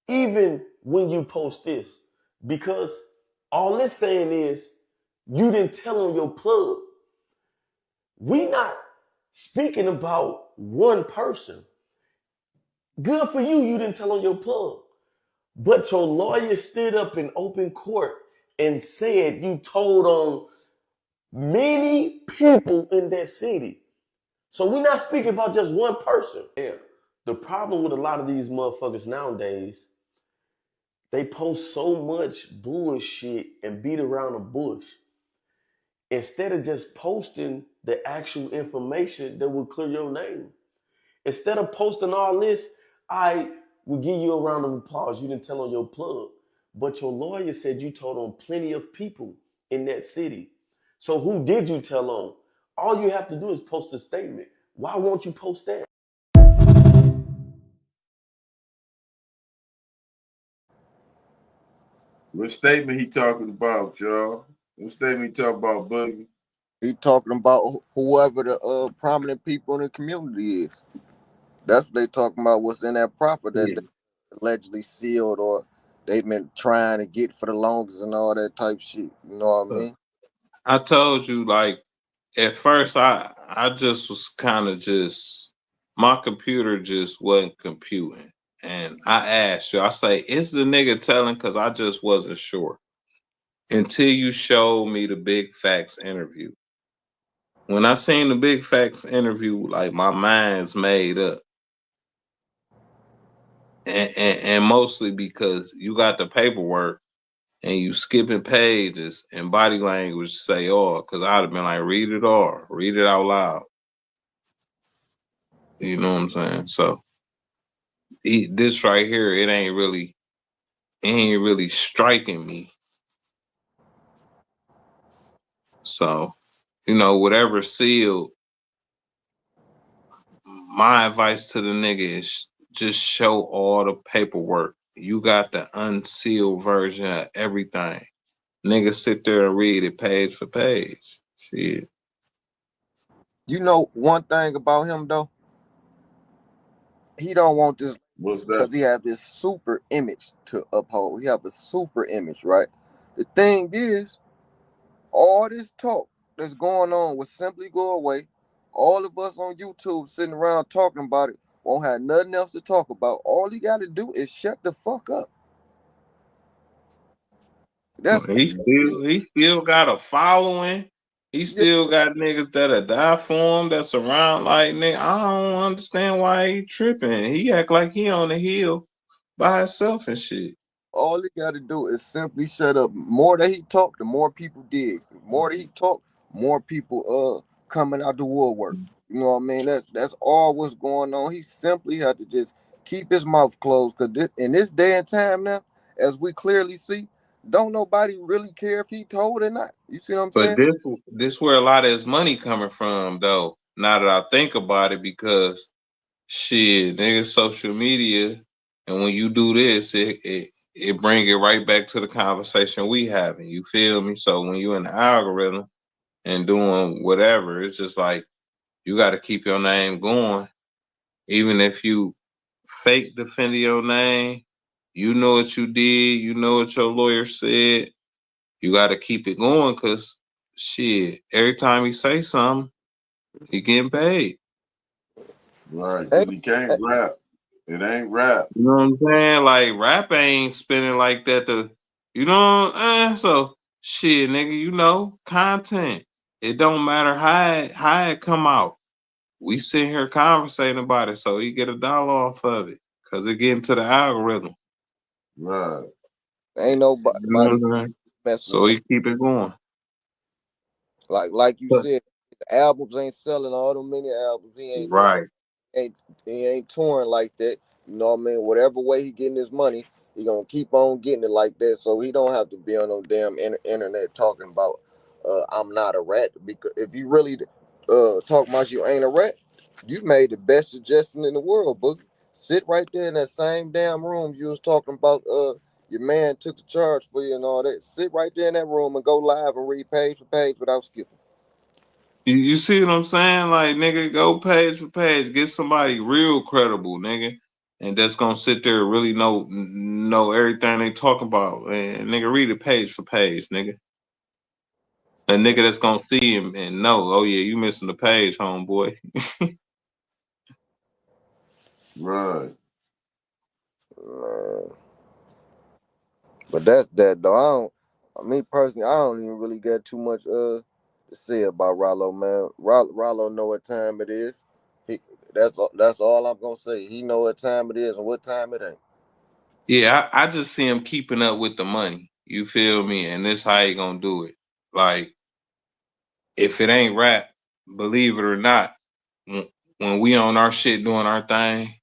Even when you post this. Because all it's saying is you didn't tell on your plug. We not Speaking about one person, good for you, you didn't tell on your plug. But your lawyer stood up in open court and said you told on many people in that city. So we're not speaking about just one person. Yeah. The problem with a lot of these motherfuckers nowadays, they post so much bullshit and beat around the bush. Instead of just posting the actual information that will clear your name. Instead of posting all this, I will give you a round of applause. You didn't tell on your plug. But your lawyer said you told on plenty of people in that city. So who did you tell on? All you have to do is post a statement. Why won't you post that? What statement he talking about, y'all? What statement he talking about, Boogie? He talking about whoever the prominent people in the community is. That's what they talking about. What's in that profit that Yeah. they allegedly sealed or they've been trying to get for the longest and all that type shit. You know what I mean? I told you, like, at first I just was kind of just, my computer just wasn't computing. And I asked you, I say, is the nigga telling? Because I just wasn't sure. Until you showed me the Big Facts interview. When I seen the Big Facts interview, like my mind's made up. And mostly because you got the paperwork and you skipping pages and body language say all, because I'd have been like, read it all, read it out loud. You know what I'm saying? So this right here, it ain't really striking me. So, whatever sealed, my advice to the nigga is just show all the paperwork. You got the unsealed version of everything. Nigga sit there and read it page for page. Shit. You know one thing about him though, he don't want this What's that? because he have this super image to uphold. He have a super image, right? The thing is, all this talk that's going on will simply go away. All of us on YouTube sitting around talking about it won't have nothing else to talk about. All he got to do is shut the fuck up. That's He still got a following. He yeah, still got niggas that'll die for him, that's around like nigga. I don't understand why he tripping. He act like he on the hill by himself and shit. all he got to do is simply shut up. More that he talked, the more people did. The more that he talked, more people coming out the woodwork. You know what I mean? That's all what's going on. He simply had to just keep his mouth closed because in this day and time now, as we clearly see, don't nobody really care if he told or not. You see what I'm But saying? this where a lot of his money coming from though. Now that I think about it, because shit, nigga, social media, and when you do this, it bring it right back to the conversation we having. You feel me? So when you in the algorithm and doing whatever, it's just like you got to keep your name going, even if you fake defending your name. You know what you did. You know what your lawyer said. You got to keep it going, cause shit, every time he say something, he getting paid. Right, Ain't, because he can't rap. It ain't rap. You know what I'm saying? Like rap ain't spinning like that. So shit, nigga, content. It don't matter how it come out. We sit here conversating about it, so he get $1 off of it, cause it get into the algorithm. Right. ain't You know nobody what I'm saying? messing So with him. he keep it going. Like you said, the albums ain't selling all them many albums. He ain't doing Right. ain't he ain't touring like that. You know what I mean? Whatever way he getting his money, he gonna keep on getting it like that. So he don't have to be on no damn internet talking about I'm not a rat. Because if you really talking about you ain't a rat, you made the best suggestion in the world, Boogie. Sit right there in that same damn room you was talking about your man took the charge for you and all that. Sit right there in that room and go live and read page for page without skipping. You see what I'm saying? Like, nigga, go page for page, get somebody real credible, nigga, and that's gonna sit there and really know everything they talk about, and nigga, read it page for page, nigga. A nigga that's gonna see him and know, oh yeah, you missing the page, homeboy. Right. Man. But that's that though. Me personally, I don't even really got too much to say about Ralo, man. Ralo know what time it is. He that's all I'm gonna say. He know what time it is and what time it ain't. Yeah, I just see him keeping up with the money. You feel me? And this how he gonna do it. Like, if it ain't rap, believe it or not, when we on our shit doing our thing,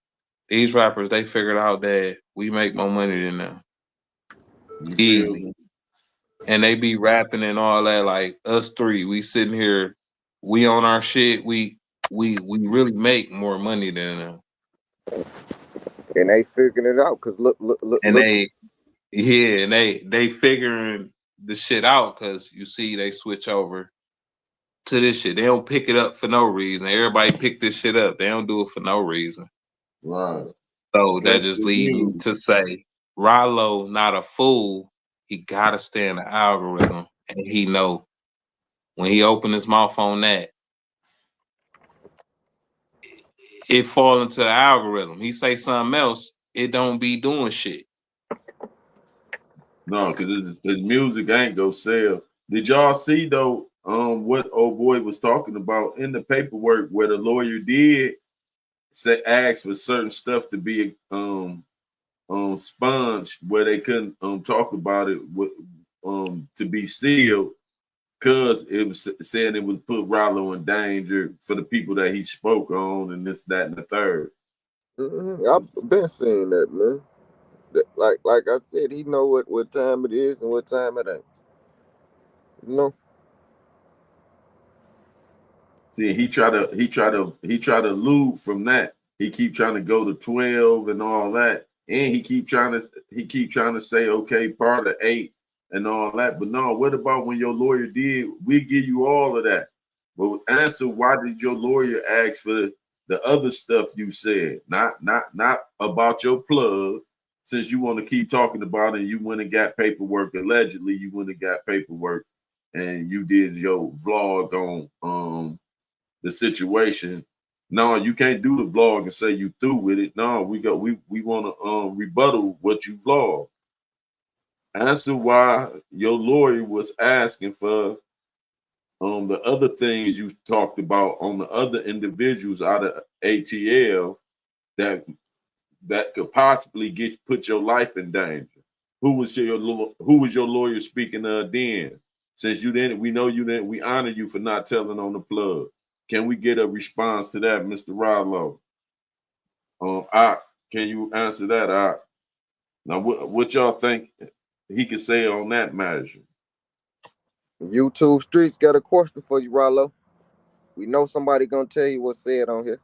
these rappers they figured out that we make more money than them. You feel Easy. me? And they be rapping and all that, like us three, we sitting here, we on our shit, we really make more money than them. And they figuring it out because And look. they figuring the shit out because you see they switch over to this shit. They don't pick it up for no reason. Everybody pick this shit up. They don't do it for no reason. Right. So that Catch just the leads me view. to say, Ralo not a fool. He gotta stay in the algorithm, and he know when he open his mouth on that, it fall into the algorithm. He say something else, it don't be doing shit. No, because his music ain't go sell. Did y'all see though? What old boy was talking about in the paperwork where the lawyer did say ask for certain stuff to be sponged where they couldn't talk about it with to be sealed because it was saying it would put Rollo in danger for the people that he spoke on and this, that, and the third. I've been seeing that, man. Like I said, he know what time it is and what time it ain't. You know. See, he try to elude from that. He keep trying to go to 12 and all that, and he keep trying to say okay, part of 8 and all that. But no, what about when your lawyer did? We give you all of that. But answer, why did your lawyer ask for the other stuff you said? Not about your plug. Since you want to keep talking about it, you went and got paperwork. Allegedly, you went and got paperwork, and you did your vlog on the situation. No, you can't do the vlog and say you through with it. No, we want to rebuttal what you vlog. Answer why your lawyer was asking for the other things you talked about on the other individuals out of ATL that could possibly put your life in danger. Who was your lawyer speaking of then? Since you didn't, we know you didn't. We honor you for not telling on the plug. Can we get a response to that, Mr. Ralo? Can you answer that? Now, what y'all think he could say on that measure? YouTube streets got a question for you, Ralo. We know somebody gonna tell you what's said on here.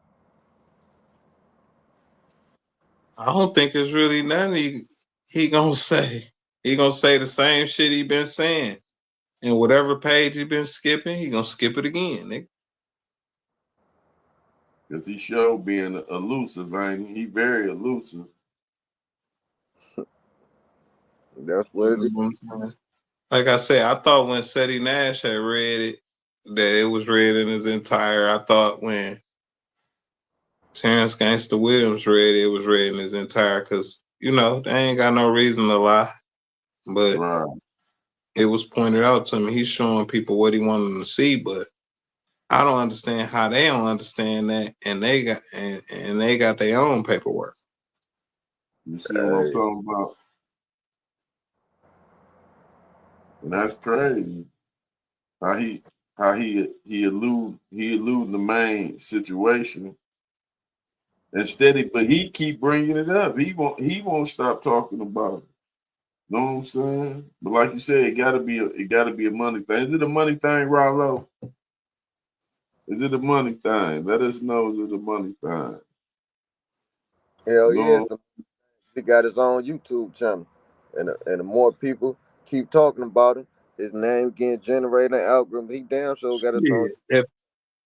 I don't think it's really nothing he gonna say. He gonna say the same shit he been saying. And whatever page he been skipping, he gonna skip it again, nigga. Because he showed being elusive, ain't he? He very elusive. That's what it is. Like I said, I thought when Seti Nash had read it, that it was read in its entire. I thought when Terrence Gangster Williams read it, it was read in its entire, because, you know, they ain't got no reason to lie. But Right. it was pointed out to me. He's showing people what he wanted them to see, but I don't understand how they don't understand that, and they got their own paperwork. You see what I'm talking about? And that's crazy. How he elude the main situation instead, but he keep bringing it up. He won't stop talking about it. Know what I'm saying? But like you said, it gotta be a money thing. Is it a money thing, Ralo? Is it a money thing? Let us know. Is it a money thing? Hell yeah, No, he got his own YouTube channel, and the more people keep talking about him, his name getting generated in algorithm. He damn sure got his own. Shit.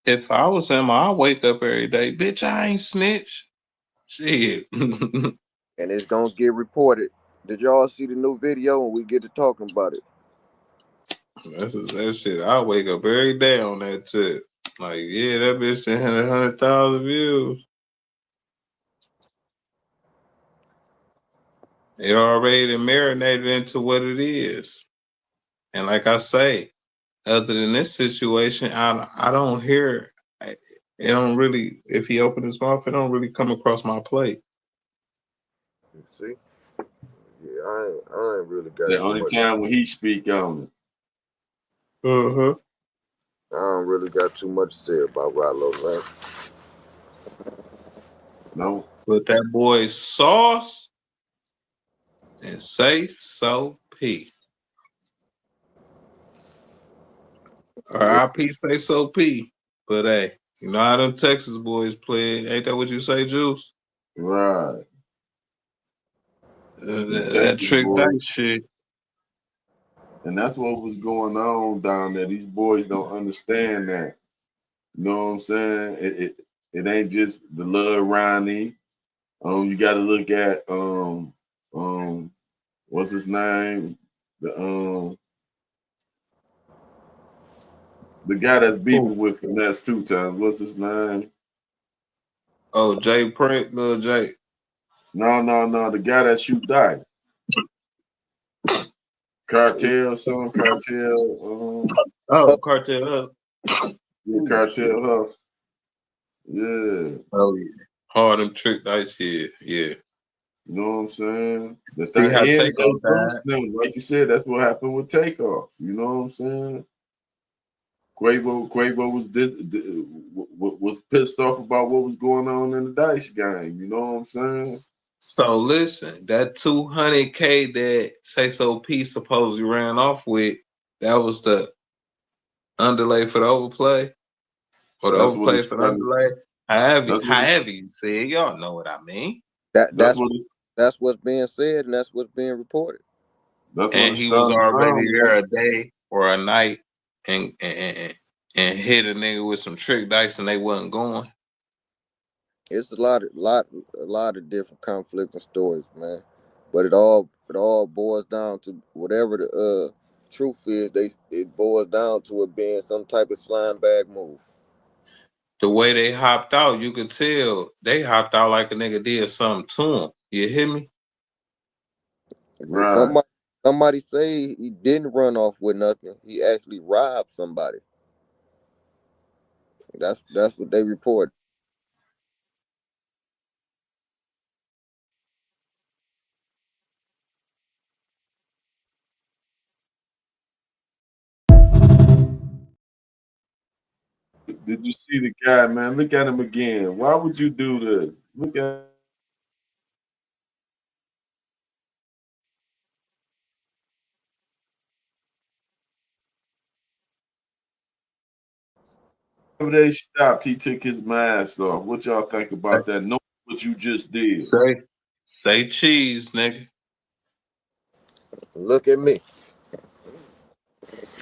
If I was him, I wake up every day, bitch. I ain't snitch. Shit. And it's gonna get reported. Did y'all see the new video when we get to talking about it? That's that shit. I wake up every day on that tip. Like, yeah, that bitch done had 100,000 views. It already marinated into what it is. And like I say, other than this situation, I don't hear it. Don't really. If he opened his mouth, it don't really come across my plate. See, yeah, I ain't really got The too only much. time when he speak on it. Uh-huh. I don't really got too much to say about Ralo, man. No. But that boy sauce and say so P. Or Yeah, IP say so P. But hey, you know how them Texas boys play. Ain't that what you say, Juice? Right. The That Texas trick boys. dice shit. And that's what was going on down there. These boys don't understand that. You know what I'm saying? It ain't just the love Ronnie. You gotta look at what's his name? The guy that's Who? beefing with Finesse 2 times. What's his name? Oh, Jay Prince, Lil Jay. No. The guy that shoot dice. Cartel, some cartel. Oh, Cartel Up. Yeah, Ooh, shit. cartel huff. Yeah. Oh yeah. Hard them trick dice here. Yeah. You know what I'm saying? The See thing how and they Takeoff died? boost them. Like you said, that's what happened with Takeoff. You know what I'm saying? Quavo was pissed off about what was going on in the dice game. You know what I'm saying? So listen, that 200K that Say So P supposedly ran off with, that was the underlay for the overplay, or the That's what overplay it's for the trying to. underlay. However, That's what. however you say it, y'all know what I mean. That's what. that's what's being said and that's what's being reported. That's what And it's he was starting to already sound there like. a day or a night and hit a nigga with some trick dice and they wasn't going. It's a lot of different conflicting stories, man. But it all boils down to whatever the truth is. It boils down to it being some type of slime bag move. The way they hopped out, you could tell they hopped out like a nigga did something to him. You hear me? Did Right. somebody say he didn't run off with nothing? He actually robbed somebody. That's what they report. Did you see the guy, man? Look at him again. Why would you do this? Look at whenever they stopped, he took his mask off. What y'all think about that? Know what you just did. Say cheese, nigga. Look at me.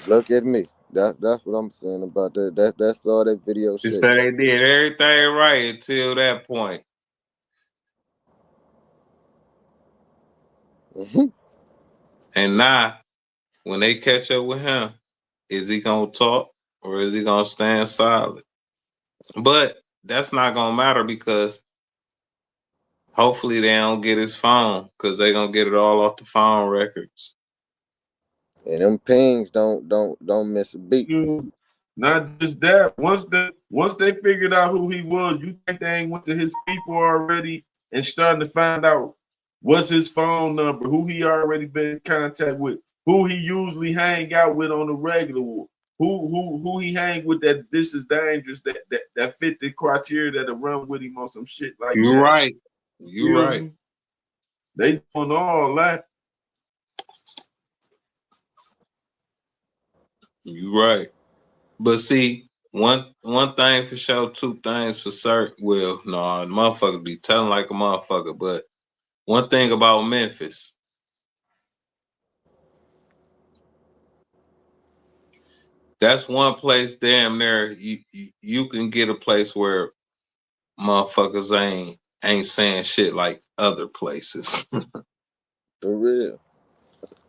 Look at me. That's what I'm saying about that. That's all that video They shit. say they did everything right until that point. Mm-hmm. And now, when they catch up with him, is he gonna talk or is he gonna stand silent? But that's not gonna matter because hopefully they don't get his phone because they gonna get it all off the phone records. And them pings don't miss a beat. Dude, not just that. Once they figured out who he was, you think they ain't went to his people already and starting to find out what's his phone number, who he already been in contact with, who he usually hang out with on the regular, who he hang with that this is dangerous that fit the criteria that'll run with him on some shit like You that. right. You Feel right. me? They doing all that. You right. But see, one thing for sure, two things for certain. Well, no, motherfucker be telling like a motherfucker. But one thing about Memphis, that's one place damn near you can get a place where motherfuckers ain't saying shit like other places. For real.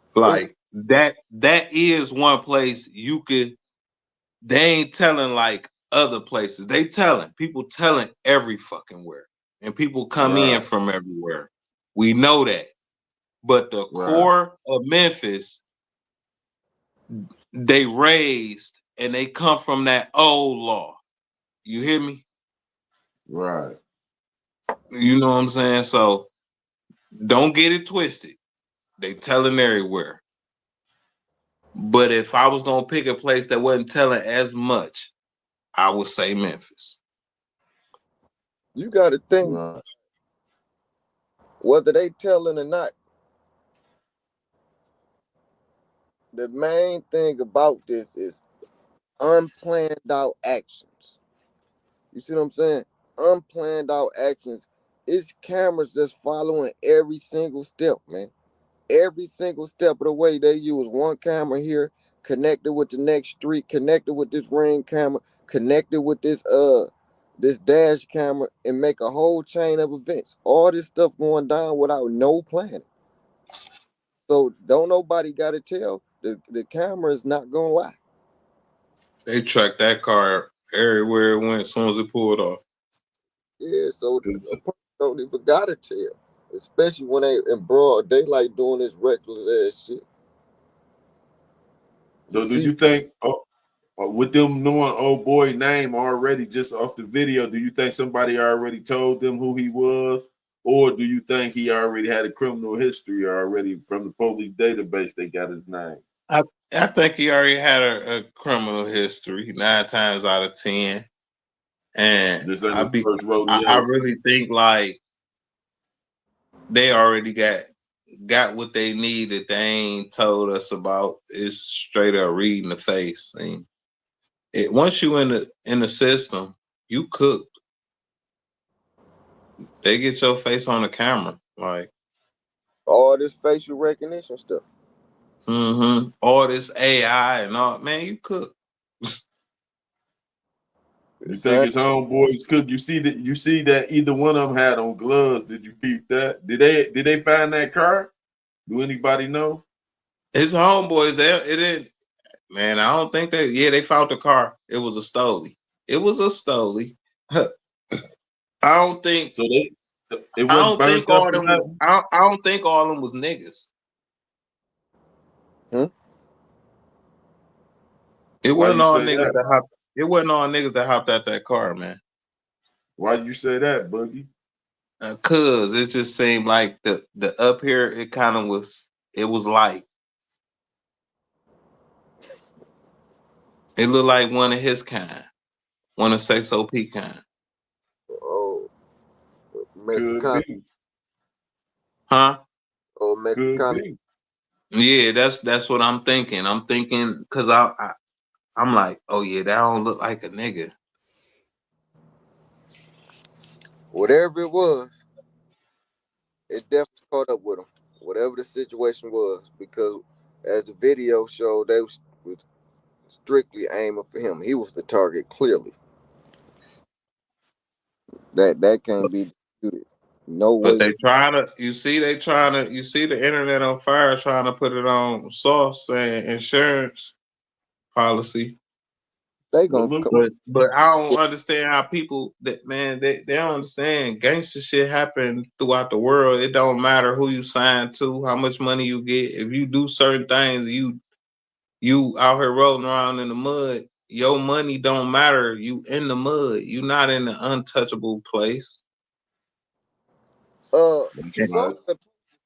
It's Like that is one place you could. They ain't telling like other places. They telling people telling every fucking where, and people come in Right. from everywhere. We know that, but the Right. core of Memphis, they raised and they come from that old law. You hear me? Right. You know what I'm saying? So don't get it twisted. They telling everywhere. But if I was gonna pick a place that wasn't telling as much, I would say Memphis. You got to think Right. whether they telling or not. The main thing about this is unplanned out actions. You see what I'm saying? Unplanned out actions. It's cameras that's following every single step, man. Every single step of the way. They use one camera here, connected with the next street, connected with this ring camera, connected with this dash camera, and make a whole chain of events. All this stuff going down without no planning. So don't nobody gotta tell. The camera is not gonna lie. They tracked that car everywhere it went as soon as it pulled off. Yeah, so a person don't even gotta tell. Especially when they in broad daylight doing this reckless ass shit. You So do see, you think with them knowing old boy name already just off the video, do you think somebody already told them who he was? Or do you think he already had a criminal history already from the police database they got his name? I think he already had a criminal history 9 times out of 10. And This ain't I his be first I rodeo. really think like they already got what they need that they ain't told us about. Is straight up reading the face. I mean, once you in the system, you cooked. They get your face on the camera, like all this facial recognition stuff. all this AI and all. Man, you cook. The You think same. his homeboys cook? You see that either one of them had on gloves. Did you peep that? Did they find that car? Do anybody know? His homeboys, it didn't. Man, I don't think they. Yeah, they found the car. It was a Stoley. It was a Stoley. I don't think. So it I wasn't don't think burnt up all or them was. nothing? I don't think all them was niggas. Hmm? It Why wasn't you all say niggas that? that hopped. It wasn't all niggas that hopped out that car, man. Why you say that, Boogie? Cause it just seemed like the up here. It kind of was. It was light. It looked like one of his kind. One of Sex OP kind. Oh, Could Mexican. be. Huh? Oh, Could Mexican. be. Yeah, that's what I'm thinking. I'm thinking because I'm like, oh yeah, that don't look like a nigga. Whatever it was, it definitely caught up with him. Whatever the situation was, because as the video showed, they was strictly aiming for him. He was the target, clearly. That can't be disputed. No But way. they trying to, you see the internet on fire trying to put it on sauce saying insurance policy. They Well, gonna look what But I don't understand how people that man they don't understand gangster shit happen throughout the world. It don't matter who you sign to, how much money you get. If you do certain things, you out here rolling around in the mud, your money don't matter. You in the mud. You not in the untouchable place. that's Some right.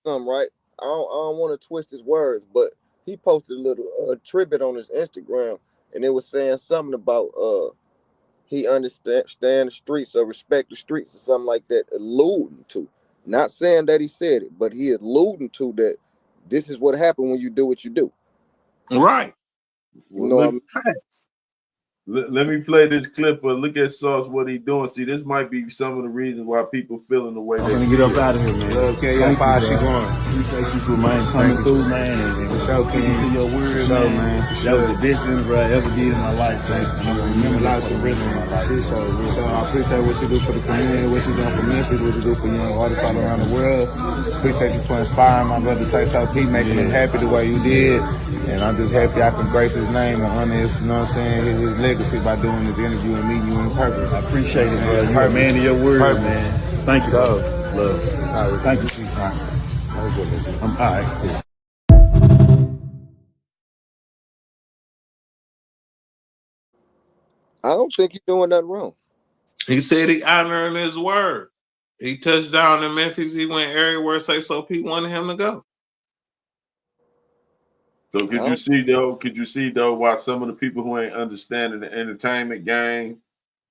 something right. I don't want to twist his words, but he posted a little tribute on his Instagram, and it was saying something about he understand the streets or respect the streets or something like that, alluding to. Not saying that he said it, but he alluding to that this is what happened when you do what you do. Right. You Well, know what I look, mean? Let me play this clip, but look at Sauce, what he doing. See, this might be some of the reasons why people feeling the way they gonna feel. get up out of here, man. Okay, how far she going? Appreciate you for coming through, man, and for speaking to your words, man. That was the best thing I ever did in my life, man. I'm gonna remember that for the rest of my life. So I appreciate what you do for the community, what you doing for Memphis, what you do for young artists all around the world. Appreciate you for inspiring my brother Say So Pete, making him happy the way you did. And I'm just happy I can grace his name and honor his, you know what I'm saying, his legacy by doing this interview and meeting you in person. I appreciate it, man. You're a man of your word, man. Thank you, love. All right. Thank you, Chief. All right. I don't think he's doing nothing wrong. He said he honoring his word. He touched down in Memphis. He went everywhere Say So Pete wanted him to go. So could you see though why some of the people who ain't understanding the entertainment game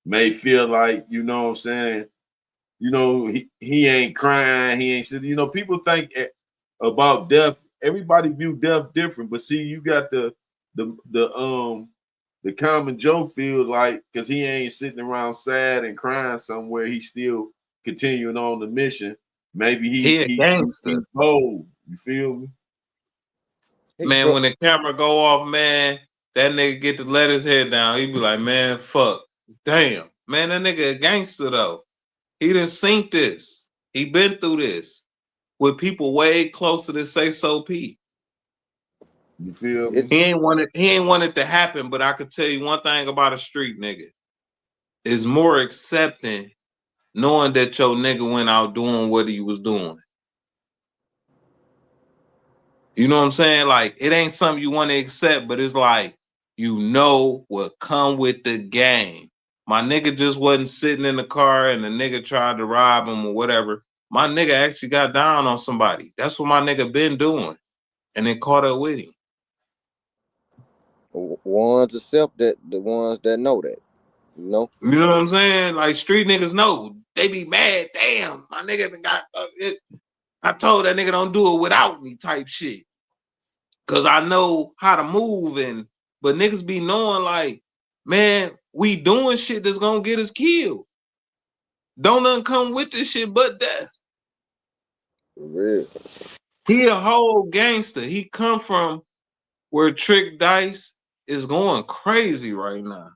may feel like, you know what I'm saying, you know, he ain't crying, he ain't sitting. You know, people think about death. Everybody view death different, but see, you got the common Joe feel like because he ain't sitting around sad and crying somewhere, he still continuing on the mission. Maybe He a gangster. he's bold. You feel me? Man, when the camera go off, man, that nigga get to let his head down. He be like, man, fuck. Damn. Man, that nigga a gangster, though. He done seen this. He been through this with people way closer to Say So Pete. You feel me? He ain't want it to happen, but I could tell you one thing about a street nigga. Is more accepting knowing that your nigga went out doing what he was doing. You know what I'm saying? Like, it ain't something you want to accept, but it's like, you know what come with the game. My nigga just wasn't sitting in the car and the nigga tried to rob him or whatever. My nigga actually got down on somebody. That's what my nigga been doing. And it caught up with him. Ones accept that, the ones that know that. You know what I'm saying? Like, street niggas know. They be mad. Damn, my nigga been got it. I told that nigga don't do it without me type shit. Cause I know how to move, but niggas be knowing like, man, we doing shit that's gonna get us killed. Don't nothing come with this shit but death. For real. He a whole gangster. He come from where Trick Dice is going crazy right now.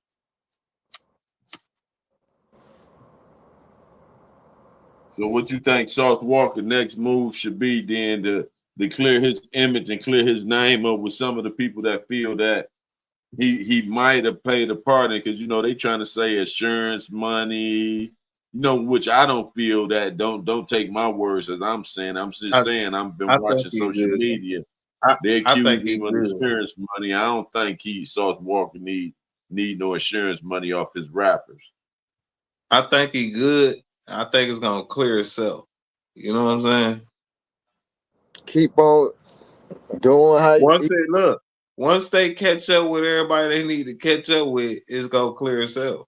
So what you think Sauce Walker next move should be then to clear his image and clear his name up with some of the people that feel that he might have paid a part in, because you know they trying to say insurance money, you know, which I don't feel that. Don't take my words as I'm saying. I'm just saying I've been watching social media. They accuse him of insurance money. I don't think Sauce Walker need no insurance money off his rappers. I think he good. I think it's gonna clear itself. You know what I'm saying? Keep on doing how once they catch up with everybody they need to catch up with, it's gonna clear itself.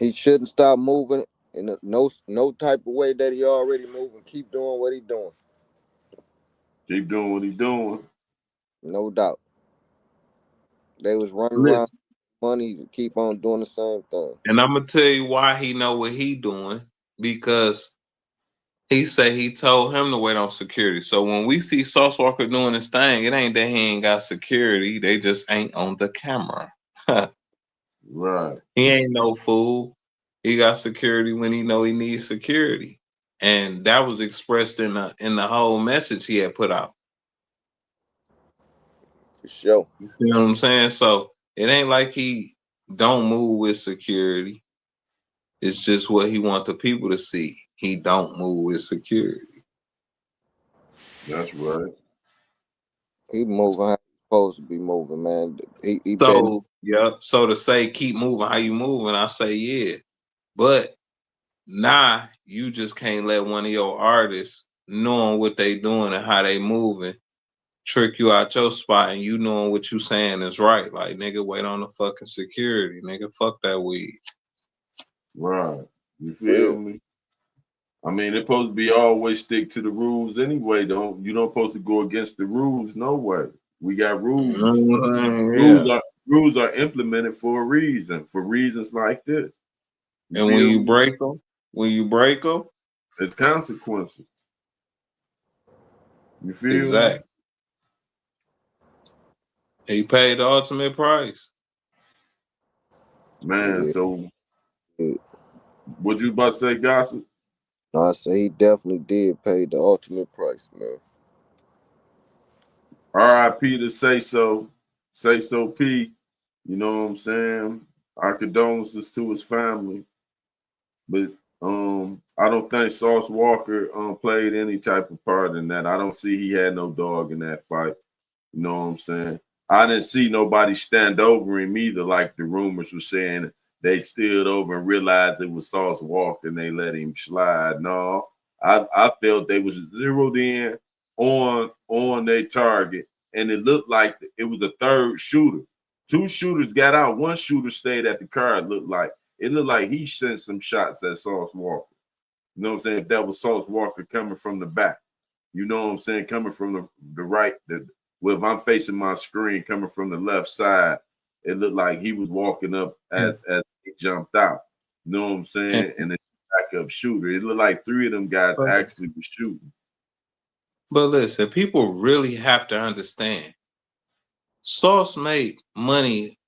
He shouldn't stop moving in no type of way that he already moving. Keep doing what he doing. Keep doing what he doing. No doubt. They was running around money. Keep on doing the same thing. And I'm gonna tell you why he know what he doing, because he said he told him to wait on security. So when we see Sauce Walker doing his thing, it ain't that he ain't got security. They just ain't on the camera. Right. He ain't no fool. He got security when he know he needs security. And that was expressed in the whole message he had put out. For sure. You know what I'm saying? So it ain't like he don't move with security. It's just what he want the people to see. He don't move with security. That's right. He moving how he's supposed to be moving, man. So to say keep moving how you moving, I say yeah. But nah, you just can't let one of your artists knowing what they doing and how they moving trick you out your spot, and you knowing what you saying is right. Like, nigga, wait on the fucking security. Nigga, fuck that weed. Right. You feel me? I mean, they're supposed to be always stick to the rules anyway. You don't supposed to go against the rules, no way. We got rules. Yeah. Rules are implemented for a reason, for reasons like this. And when you break them, it's consequences. You feel me? exactly. He paid the ultimate price. Man, Yeah. so Yeah. what you about to say, Gossip? No, I say he definitely did pay the ultimate price, man. R.I.P. to Say So P. You know what I'm saying? Our condolences to his family. But I don't think Sauce Walker played any type of part in that. I don't see he had no dog in that fight. You know what I'm saying? I didn't see nobody stand over him either, like the rumors were saying. They stood over and realized it was Sauce Walker and they let him slide. No, I felt they was zeroed in on their target, and it looked like it was a third shooter. Two shooters got out. One shooter stayed at the car. It looked like he sent some shots at Sauce Walker. You know what I'm saying? If that was Sauce Walker coming from the back, you know what I'm saying? Coming from the right, well, if I'm facing my screen coming from the left side, it looked like he was walking up as he jumped out. You know what I'm saying? And then backup shooter. It looked like three of them guys actually were shooting. But listen, people really have to understand. Sauce make money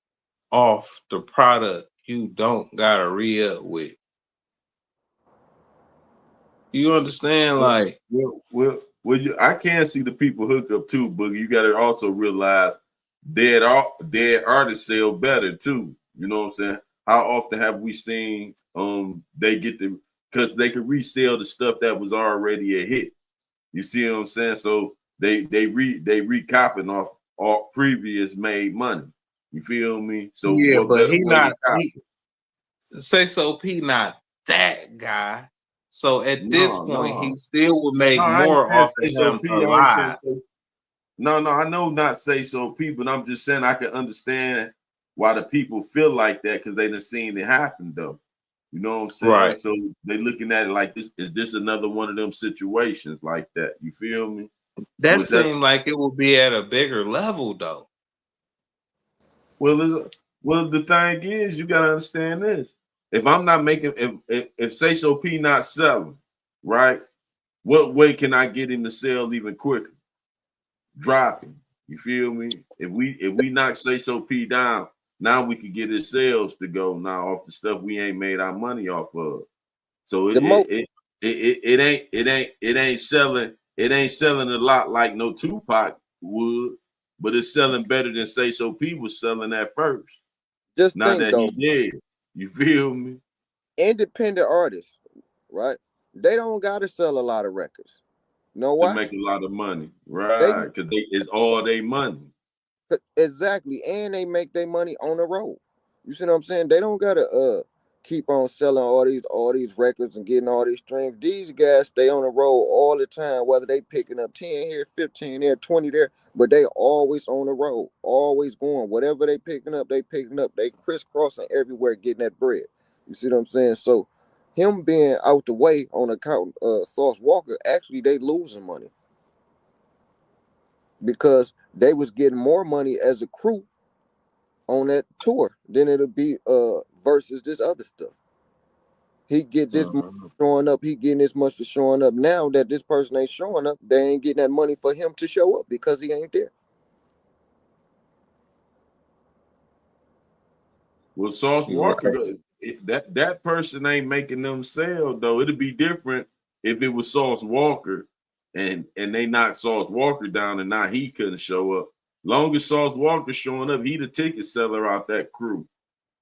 off the product you don't gotta re-up with. You understand? Like, I can see the people hook up too, but you got to also realize dead artists sell better too. You know what I'm saying? How often have we seen they get the because they could resell the stuff that was already a hit. You see what I'm saying? So they recopying off all previous made money. You feel me? So yeah, what but better he way to not copy? Say So P not that guy. So at this No, point, he no. still would make No, I ain't more saying off of say so him P. I ain't saying alive. so. No, I know not say so P, but I'm just saying I can understand why the people feel like that because they done seen it happen though. You know what I'm saying? Right. So they looking at it like this. Is this another one of them situations like that? You feel me? That Was that seemed like it would be at a bigger level though. well? The thing is, you gotta understand this. If I'm not making, if say so P not selling, right? What way can I get him to sell even quicker? Dropping. You feel me? If we knock Say So P down, now we could get his sales to go now off the stuff we ain't made our money off of. So The mo it ain't selling. It ain't selling a lot like no Tupac would, but it's selling better than Say So P was selling at first. just Now think that he though, dead, you feel me? independent artists, right? They don't gotta sell a lot of records. You know To why? make a lot of money, They right? Because it's all they money. exactly, and they make their money on the road. You see what I'm saying? They don't gotta keep on selling all these records and getting all these streams. These guys stay on the road all the time, whether they picking up 10 here, 15 there, 20 there, but they always on the road, always going. Whatever they picking up, they crisscrossing everywhere getting that bread. You see what I'm saying? So him being out the way on account Sauce Walker, actually they losing money because they was getting more money as a crew on that tour than it'll be versus this other stuff. He get this much Mhm. for showing up, he getting this much for showing up. Now that this person ain't showing up, they ain't getting that money for him to show up because he ain't there. Well, Sauce You Walker, right. that person ain't making them sell though. It'd be different if it was Sauce Walker, and they knocked Sauce Walker down, and now he couldn't show up. Long as Sauce Walker showing up, he the ticket seller out that crew.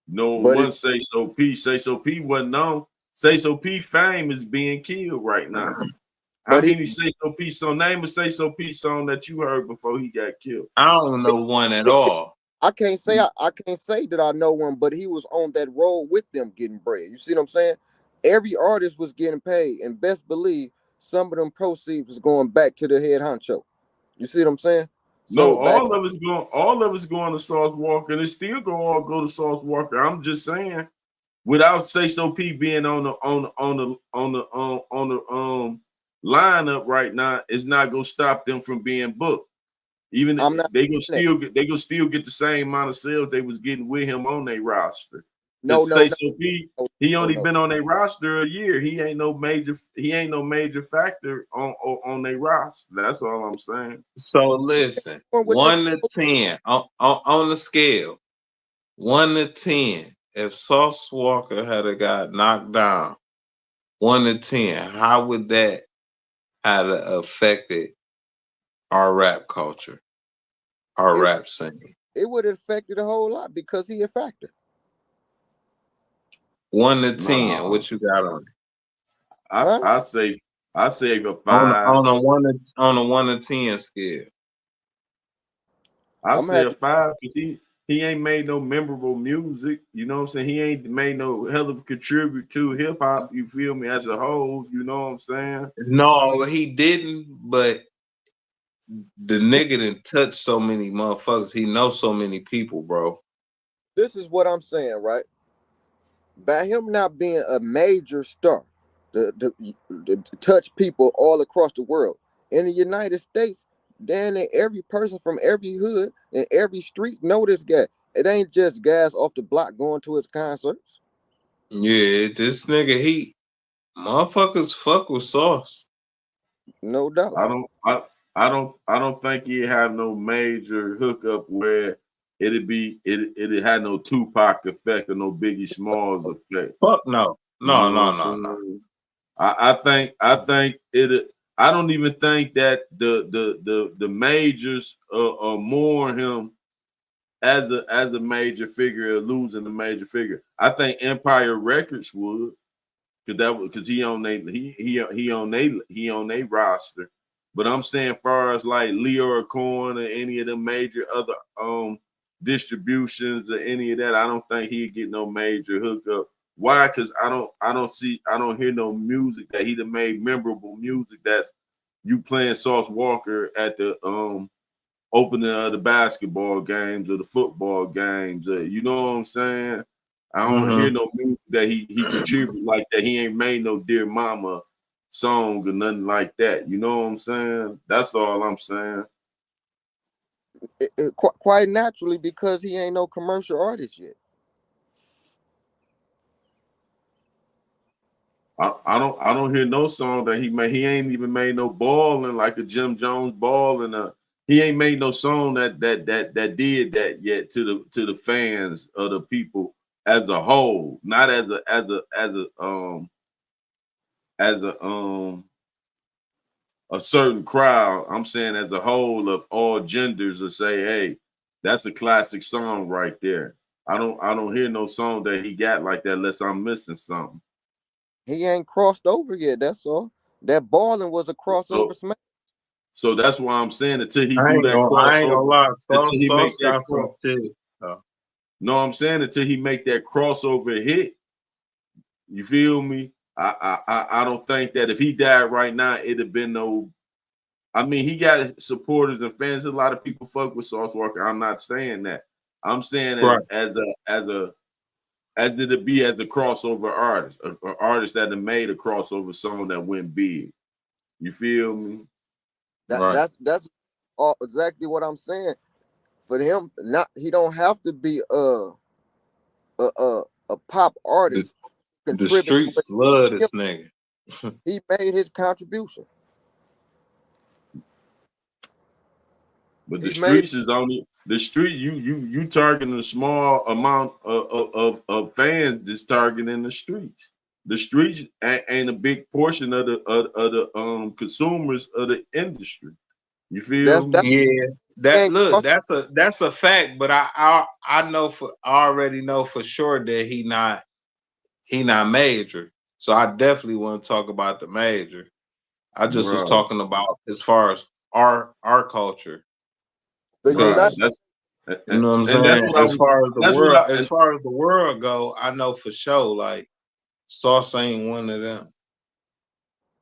No But one it's Say So P. Say So P wasn't known. Say So P fame is being killed right now. How but he many Say So P song? Name a Say So P song that you heard before he got killed. I don't know one at all. I can't say that I know one, but he was on that road with them getting bread. You see what I'm saying? Every artist was getting paid, and best believe some of them proceeds was going back to the head honcho. You see what I'm saying? No, So back all of us going to Sauce Walker, and it still gonna all go to Sauce Walker. I'm just saying, without Say So P being on the lineup right now, it's not gonna stop them from being booked. Even I'm not they gonna saying still get the same amount of sales they was getting with him on their roster. no, Because no, say no, so he no, only no. been on their roster a year. He ain't no major factor on their roster. That's all I'm saying. So listen, With them, 1 to 10 on the scale, 1 to 10. If Sauce Walker had got knocked down, 1 to 10, how would that have affected our rap culture, our it, rap scene? it would have affected a whole lot because he a factor. 1 to 10, Nah, what you got on it? Huh? I say a On 5. on a 1 to 10 scale. I I'm gonna say have a to 5 because he ain't made no memorable music. You know what I'm saying? He ain't made no hell of a contribute to hip hop. You feel me? As a whole, you know what I'm saying? No, he didn't, but the nigga done touched so many motherfuckers. He knows so many people, bro. this is what I'm saying, right? By him not being a major star to touch people all across the world. In the United States, damn near every person from every hood and every street know this guy. It ain't just guys off the block going to his concerts. Yeah, this nigga, he motherfuckers fuck with Sauce. No doubt. I don't think he had no major hookup where it had no Tupac effect or no Biggie Smalls effect. Fuck no. You No, know what no, I'm no, no. saying? I think it. I don't even think that the majors mourn him as a major figure, losing a major figure. I think Empire Records would, because he on they roster. But I'm saying, far as like Leo Coin or any of the major other distributions or any of that, I don't think he'd get no major hookup. Why? Because I don't hear no music that he'd have made memorable music that's you playing Sauce Walker at the opening of the basketball games or the football games. You know what I'm saying? I don't hear no music that he contribute like that. He ain't made no Dear Mama song or nothing like that. You know what I'm saying? That's all I'm saying. Quite naturally because he ain't no commercial artist yet. I don't hear no song that he made. He ain't even made no balling like a Jim Jones ball and he ain't made no song that did that yet to the fans of the people as a whole, not as a certain crowd. I'm saying as a whole of all genders to say, hey, that's a classic song right there. I don't hear no song that he got like that unless I'm missing something. He ain't crossed over yet. That's all. That balling was a crossover So smash. so that's why I'm saying until he I do ain't that gonna crossover, lie. until he make Sauce that got some cross. shit. No, I'm saying until he make that crossover hit. You feel me? I don't think that if he died right now, it'd have been no. I mean, he got supporters and fans. A lot of people fuck with Sauce Walker. I'm not saying that. I'm saying Right. as it'd be as a crossover artist, an artist that have made a crossover song that went big. You feel me? Right. That's exactly what I'm saying. For him, not he don't have to be a pop The artist the contribute to streets love this nigga. he made his contribution. But the He made streets is only the street. You targeting a small amount of fans. Just targeting the streets. The streets ain't a big portion of the consumers of the industry. You feel that me? Yeah, that ain't look, cross, that's a fact. But I know I already know for sure that he not major. So I definitely want to talk about the major. I just was Right, talking about as far as our culture, the right. United. because That's you know what I'm and that's saying. what I was. That's what I. As far as the world go, I know for sure. Like Sauce ain't one of them.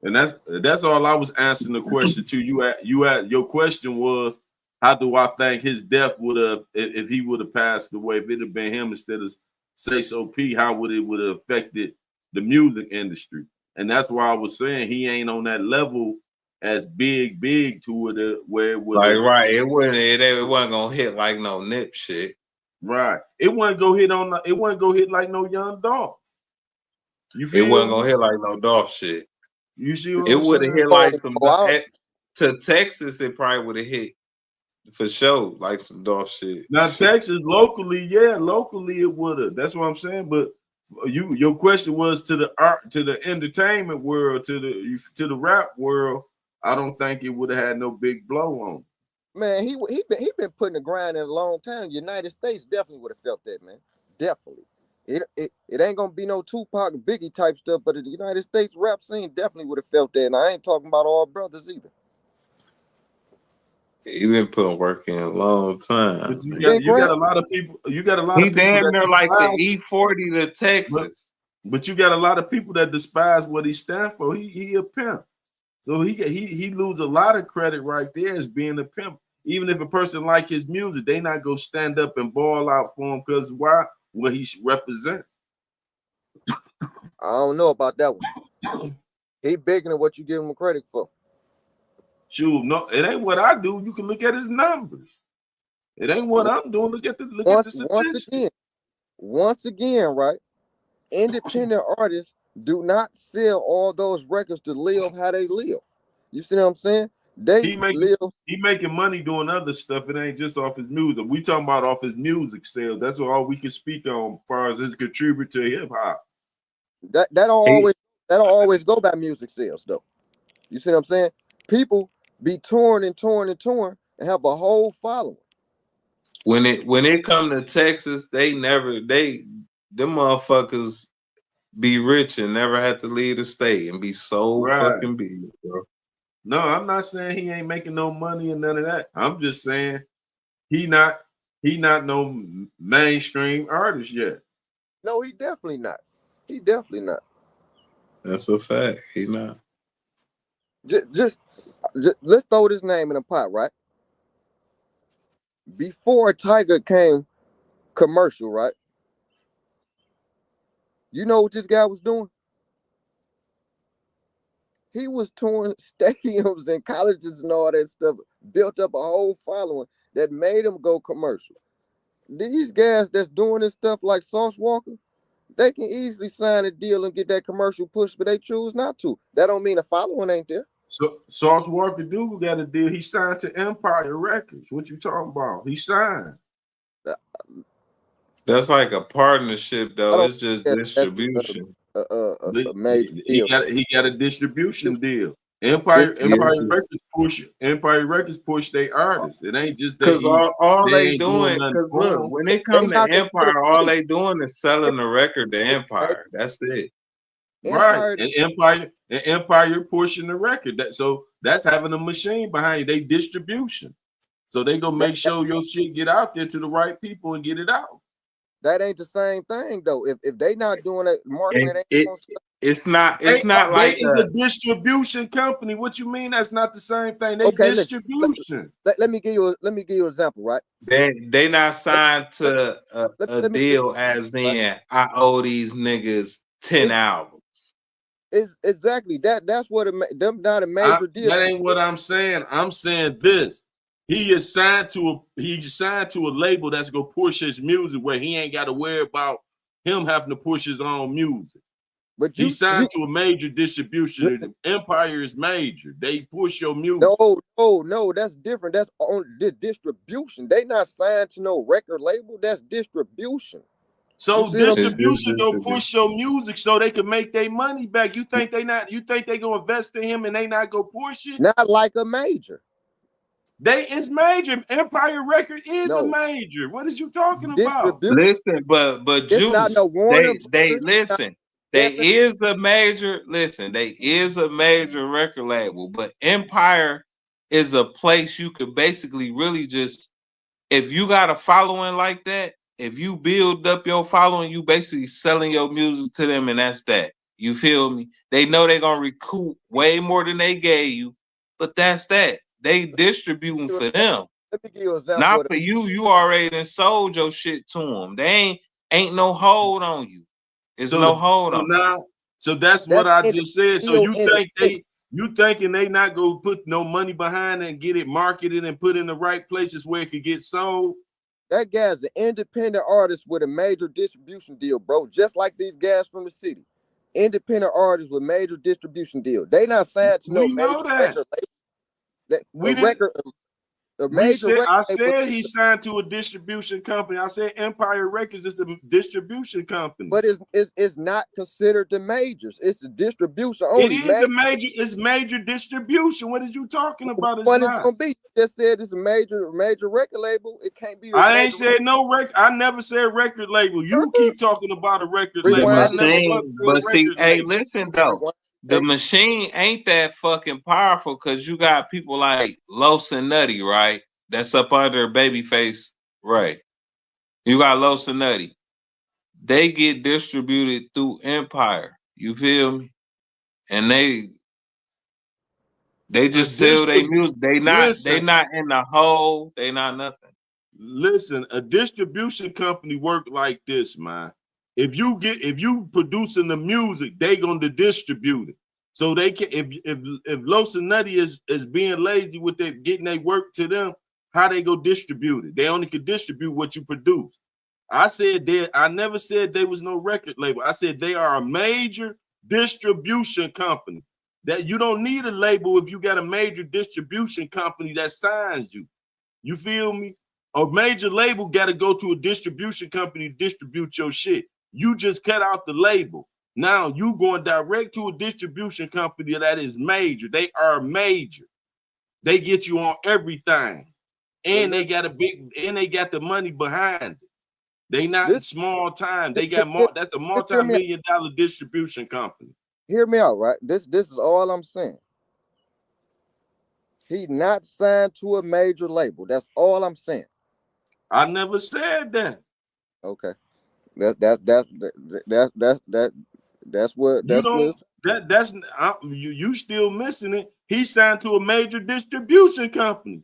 And that's all I was answering the question to you. Your question was, how do I think his death would have if he would have passed away, if it had been him instead of Say So P, how would have affected the music industry? And that's why I was saying he ain't on that level as big to it where it would like right. It wasn't gonna hit like no Nip shit. Right. It wasn't go hit like no Young Dolph. You feel It wasn't me? gonna hit like no Dolph shit. You see what It I'm would have saying? hit like some to Texas. It probably would have hit for sure like some Dolph shit. Now Texas locally it would have. That's what I'm saying. But your question was to the art, to the entertainment world, to the rap world. I don't think it would have had no big blow on. Man, he been putting the grind in a long time. United States definitely would have felt that, man. Definitely. It ain't gonna be no Tupac and Biggie type stuff, but the United States rap scene definitely would have felt that. And I ain't talking about all brothers either. He been putting work in a long time. But you got a lot of people. You got a lot he of people damn that near like the despise, E40 to Texas. but you got a lot of people that despise what he stands for. He a pimp, so he lose a lot of credit right there as being a pimp. Even if a person like his music, they not go stand up and ball out for him because why? What he represent. I don't know about that one. He bigger than what you give him credit for. Shoot, no, it ain't what I do. You can look at his numbers. It ain't what I'm doing. Look at the once again, right? Independent artists do not sell all those records to live how they live. You see what I'm saying? He making money doing other stuff. It ain't just off his music. We talking about off his music sales. That's all we can speak on as far as his contributor to hip hop. That don't always go by music sales though. You see what I'm saying? People be torn and have a whole following. When it come to Texas, them motherfuckers be rich and never have to leave the state and be so fucking big, bro. No, I'm not saying he ain't making no money and none of that. I'm just saying he not no mainstream artist yet. No, he definitely not. He definitely not. That's a fact. He not. Just let's throw this name in a pot, right? Before Tiger came commercial, right? You know what this guy was doing? He was touring stadiums and colleges and all that stuff, built up a whole following that made him go commercial. These guys that's doing this stuff like Sauce Walker, they can easily sign a deal and get that commercial push, but they choose not to. That don't mean a following ain't there. So Sauce Walker do got a deal. He signed to Empire Records. What you talking about? He signed. That's like a partnership, though. It's just distribution. He got a distribution deal. Empire Records push their artists. It ain't just because all they doing. Because look, when it comes to Empire, all they doing is selling the record to Empire. That's it. Right, and Empire pushing the record. That's having a machine behind you. They distribution, so they gonna make sure your shit get out there to the right people and get it out. That ain't the same thing though. If they not doing it, marketing, it's not like a distribution company. What you mean? That's not the same thing. They distribution. Let me give you an example, right? They not signed to a deal as in I owe these niggas 10 albums. It's exactly that's what them not a major deal. That ain't what I'm saying. I'm saying this. He is signed to a label that's gonna push his music where he ain't got to worry about him having to push his own music. But he signed to a major distribution. Empire is major. They push your music. No, that's different. That's on the distribution. They not signed to no record label. That's distribution. So distribution gonna push your music so they can make their money back. You think they gonna invest in him and they not go push it? Not like a major. It's major. Empire Record is a major. What is you talking about? Listen, but Juice, they listen. They is a major. Listen, they is a major record label, but Empire is a place you could basically really just, if you got a following like that, if you build up your following, you basically selling your music to them, and that's that. You feel me? They know they're gonna recoup way more than they gave you, but that's that. They distributing for them. Let me give you an example. Not for you. You already done sold your shit to them. They ain't no hold on you. It's no hold on. So that's what I just said. So you think You thinking they not gonna put no money behind it and get it marketed and put in the right places where it could get sold? That guy's an independent artist with a major distribution deal, bro. Just like these guys from the city. Independent artists with major distribution deal. They not signed to no We know major that. record label. We A didn't. record, a We major said record I label. said he signed to a distribution company. I said Empire Records is the distribution company. But it's not considered the majors. It's the distribution It only. is the major. It's major distribution. What are you talking about? It's What it's not. gonna be? You just said it's a major record label. It can't be. I ain't said no record. I never said record label. You keep talking about a record label. Rewind. I never once Machine, said but see, record hey, label. listen though. Rewind. The Hey, machine ain't that fucking powerful because you got people like Los and Nutty, right? That's up under Babyface, right? You got Los and Nutty. They get distributed through Empire. You feel me? And they just sell their music. They not in the hole. They not nothing. Listen, a distribution company work like this, man. If you producing the music, they gonna distribute it. So they can if Los and Nutty is being lazy with their getting their work to them, how they go distribute it? They only can distribute what you produce. I never said they was no record label. I said they are a major distribution company. That you don't need a label if you got a major distribution company that signs you. You feel me? A major label got to go to a distribution company to distribute your shit. You just cut out the label. Now you going direct to a distribution company that is major. They are major. They get you on everything. And they got the money behind it. They not small time. They got more. That's a multi-million-dollar distribution company. Hear me out, right? This is all I'm saying. He not signed to a major label. That's all I'm saying. I never said that. Okay. You still missing it. He signed to a major distribution company.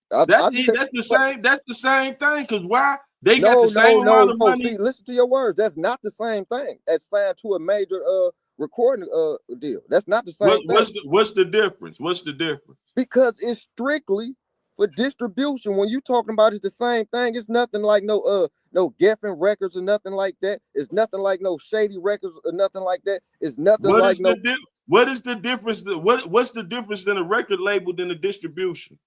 That's the same thing. Because why? They got the same amount of money. See, listen to your words. That's not the same thing as signed to a major recording deal. That's not the same thing. What's the difference? What's the difference? Because it's strictly for distribution. When you talking about it's the same thing, it's nothing like no Geffen records or nothing like that. It's nothing like no Shady records or nothing like that. It's nothing What is the difference? What's the difference in a record label than a distribution?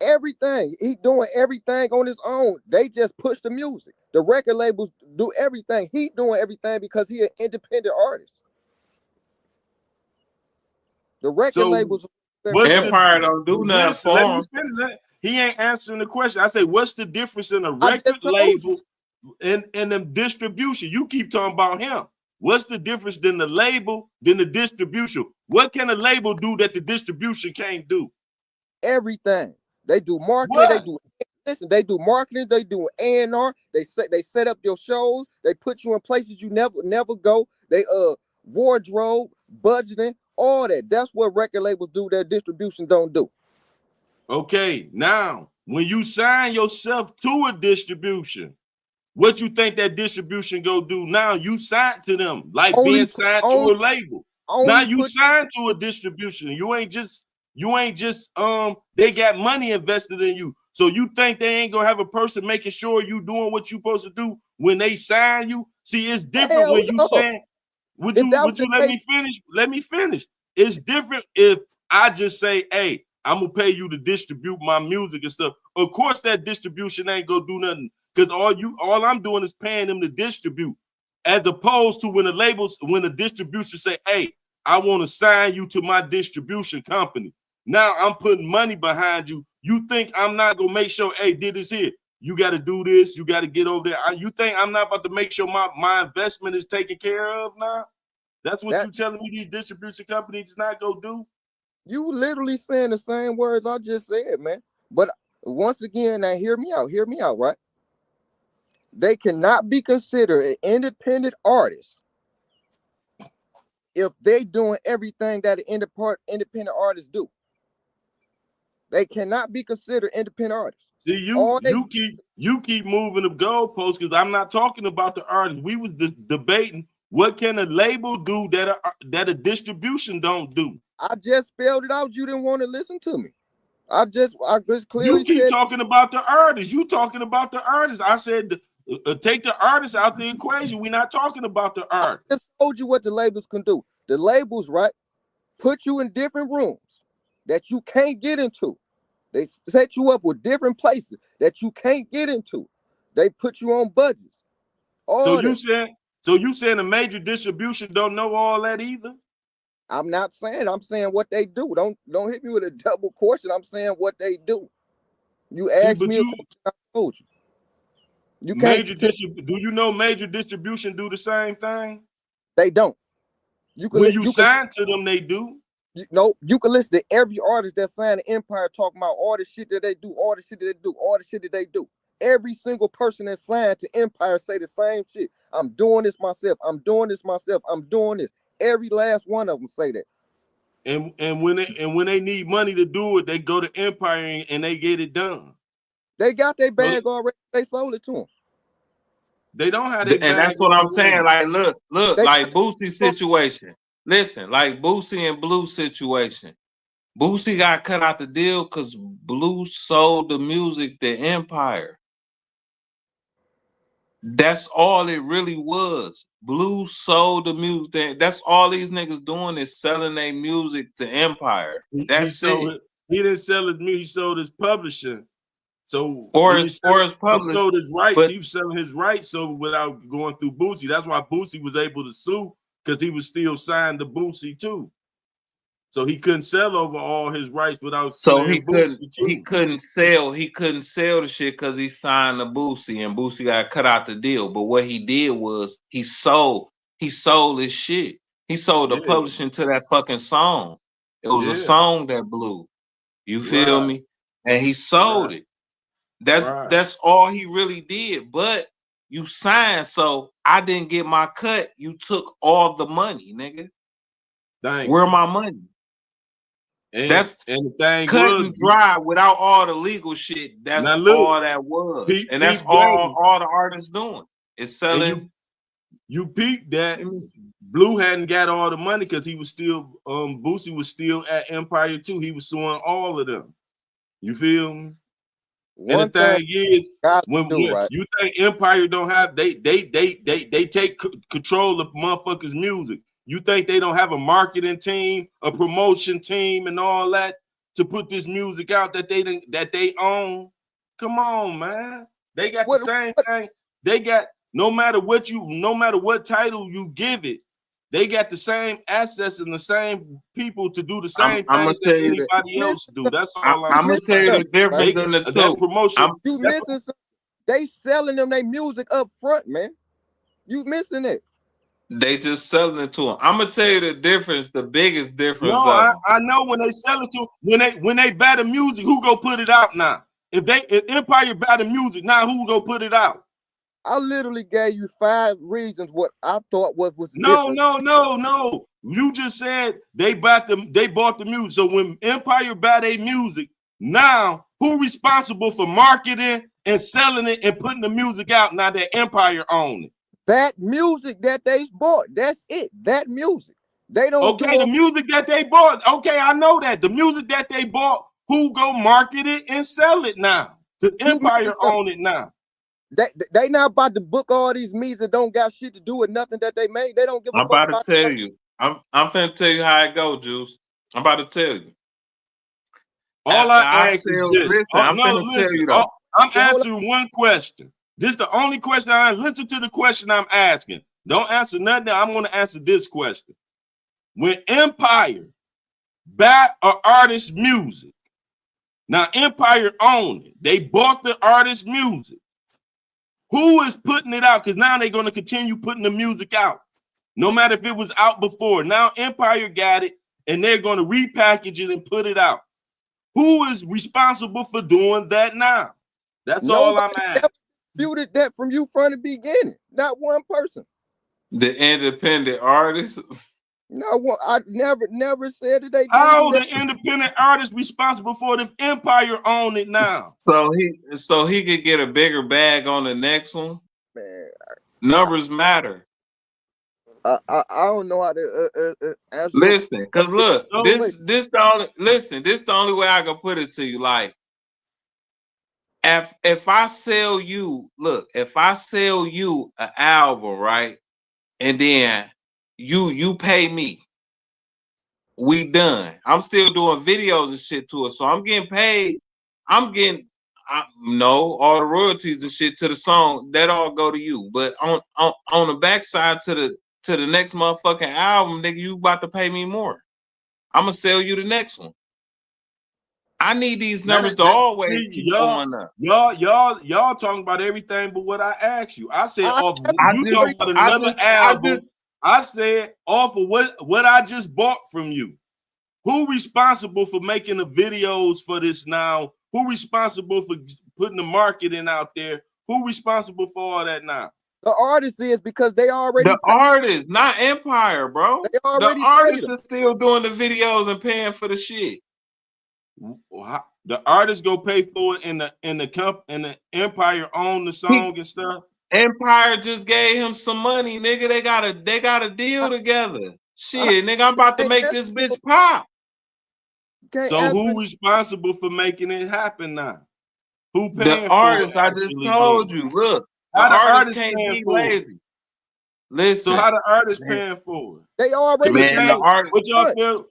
Everything. He doing everything on his own. They just push the music. The record labels do everything. He doing everything because he an independent artist. The record labels. Empire don't do nothing for him. He ain't answering the question. I say, what's the difference in a record label and the distribution? You keep talking about him. What's the difference than the label than the distribution? What can a label do that the distribution can't do? Everything. They do marketing. They do marketing. They do A&R. They set up your shows. They put you in places you never go. They wardrobe, budgeting, all that. That's what record labels do that distribution don't do. Okay, now when you sign yourself to a distribution, what you think that distribution go do? Now you signed to them like being signed to a label. Now you signed to a distribution. You ain't just they got money invested in you. So you think they ain't gonna have a person making sure you doing what you supposed to do when they sign you? See, it's different when you saying, would you let me finish? Let me finish. It's different if I just say, hey, I'm gonna pay you to distribute my music and stuff. Of course, that distribution ain't gonna do nothing because all I'm doing is paying them to distribute, as opposed to when the distribution say, hey, I want to sign you to my distribution company. Now I'm putting money behind you. You think I'm not gonna make sure, hey, did this here? You got to do this. You got to get over there. You think I'm not about to make sure my investment is taken care of now? That's what you telling me these distribution companies not gonna do? You literally saying the same words I just said, man. But once again, now hear me out, right? They cannot be considered an independent artist if they doing everything that an independent artists do. They cannot be considered independent artists. See, you keep moving the goalposts because I'm not talking about the artists. We was debating What can a label do that a distribution don't do? I just spelled it out. You didn't want to listen to me. I just clearly You keep said. talking about the artist. You talking about the artist. I said take the artist out the equation. We're not talking about the artist. I just told you what the labels can do. The labels, right, put you in different rooms that you can't get into. They set you up with different places that you can't get into. They put you on budgets. So you saying a major distribution don't know all that either? I'm not saying. I'm saying what they do. Don't hit me with a double question. I'm saying what they do. You asked me a question, I told you. You can't. Do you know major distribution do the same thing? They don't. You can when you sign to them, they do. You can listen to every artist that signed to Empire talking about all the shit that they do, all the shit that they do, all the shit that they do. Every single person that signed to Empire say the same shit. I'm doing this myself. I'm doing this myself. I'm doing this. Every last one of them say that. And when they need money to do it, they go to Empire and they get it done. They got their bag already. They sold it to them. They don't have their bag. And that's what I'm saying. Like, look, like Boosie situation. Listen, like Boosie and Blue situation. Boosie got cut out the deal because Blue sold the music to Empire. That's all it really was. Blue sold the music. That's all these niggas doing is selling their music to Empire. That's it. He didn't sell his music. He sold his publishing. So his publishing. He sold his rights. He was selling his rights. So without going through Boosie, that's why Boosie was able to sue because he was still signed to Boosie too. So he couldn't sell over all his rights without. So he couldn't sell the shit because he signed to Boosie and Boosie got cut out the deal. But what he did was he sold his shit. He sold the publishing to that fucking song. It was a song that blew. You feel me? And he sold it. That's all he really did. But you signed, so I didn't get my cut. You took all the money, nigga. Where my money? And the thing cut and dry without all the legal shit. That's all that was. And that's all the artists doing. It's selling. You peeped that Blue hadn't got all the money because he was still Boosie was still at Empire too. He was suing all of them. You feel me? And the thing is, when you think Empire don't have they take control of motherfuckers' music. You think they don't have a marketing team, a promotion team, and all that to put this music out that they own? Come on, man. They got the same thing. They got no matter what title you give it, they got the same assets and the same people to do the same thing that anybody else do. That's all I'm gonna tell you the difference in the two. Promotion. You missing something. They selling them their music up front, man. You missing it. They just selling it to them. I'm gonna tell you the difference, the biggest difference. No, I know when they sell it to when they buy the music, who go put it out now? If Empire buy the music, now who go put it out? I literally gave you 5 reasons what I thought was no. You just said they bought the music. So when Empire buy their music, now who responsible for marketing and selling it and putting the music out now that Empire own it? That music that they bought, that's it. That music. They don't the music that they bought. Okay, I know that. The music that they bought, who go market it and sell it now? The Empire own it now. They not about to book all these meets that don't got shit to do with nothing that they made. They don't give a fuck. I'm about to tell you. I'm finna tell you how it go, Juice. I'm about to tell you. All I ask is this. I'm answering one question. This is the only question listen to the question I'm asking. Don't answer nothing. I'm going to answer this question. When Empire buy an artist's music, now Empire own it. They bought the artist's music. Who is putting it out? Because now they're going to continue putting the music out. No matter if it was out before. Now Empire got it, and they're going to repackage it and put it out. Who is responsible for doing that now? That's all I'm asking. Disputed that from you from the beginning. Not one person. The independent artists. No one. I never said that they. How the independent artist responsible for it if Empire own it now? So he could get a bigger bag on the next one. Man, numbers matter. I don't know how to answer your Listen, cause look, no way. this the only way I can put it to you. Like, if I sell you, look, if I sell you an album, right, and then you pay me, we done. I'm still doing videos and shit to it, so I'm getting paid. I'm getting no all the royalties and shit to the song that all go to you. But on the backside to the next motherfucking album, nigga, you about to pay me more. I'm gonna sell you the next one. I need these numbers to always See, keep going up. y'all talking about everything but what I asked you. I said I off asked you talking about another album. I said off of what I just bought from you. Who responsible for making the videos for this now? Who responsible for putting the marketing out there? Who responsible for all that now? the artist is because they already The artist, not Empire, bro. they The already paid artist them. is still doing the videos and paying for the shit. The artist go pay for it, and the Empire own the song and stuff. Empire just gave him some money, nigga. They got a deal together. Shit, nigga, I'm about to make this bitch pop. So who responsible for making it happen now? Who The paying for artist, it? I just told you. Look, the How the artist artist can't paying be for it? lazy. Listen, So how the artist paying for it? They already man, the artist.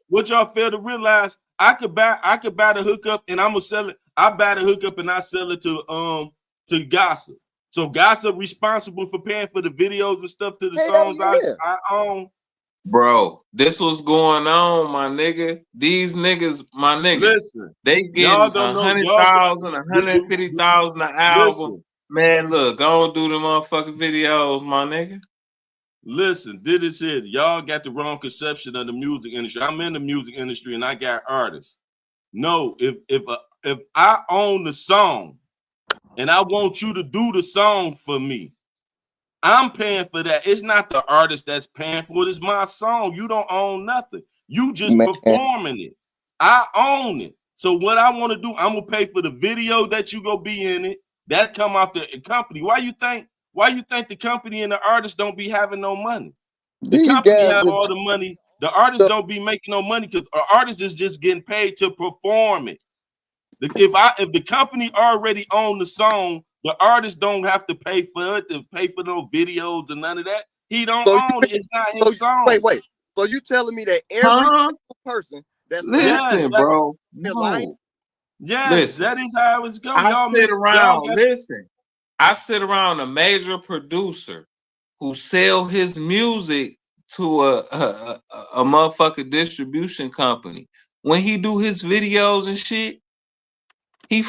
What y'all fail to realize? I could buy the hookup and I'm gonna sell it. I buy the hookup and I sell it to Gossip. So Gossip responsible for paying for the videos and stuff to the songs I own. Bro, this was going on, my nigga. These niggas, my nigga, listen, they getting y'all don't know 100,000, 150,000 an album. Listen, man, look, go do the motherfucking videos, my nigga. Listen, did it said y'all got the wrong conception of the music industry. I'm in the music industry and I got artists. No, if I own the song and I want you to do the song for me, I'm paying for that. It's not the artist that's paying for it. It's my song. You don't own nothing. You just performing it. I own it. So what I want to do, I'm gonna pay for the video that you go be in it. That come out the company. Why you think the company and the artist don't be having no money? The company have all the money. The artists don't be making no money because an artist is just getting paid to perform it. If the company already own the song, the artist don't have to pay for it, to pay for those videos and none of that. He don't own it. It's not his song. Wait. So you telling me that every person that's bro? No. Yes, that is how it's going. I sit around a major producer who sell his music to a motherfucking distribution company. When he do his videos and shit, he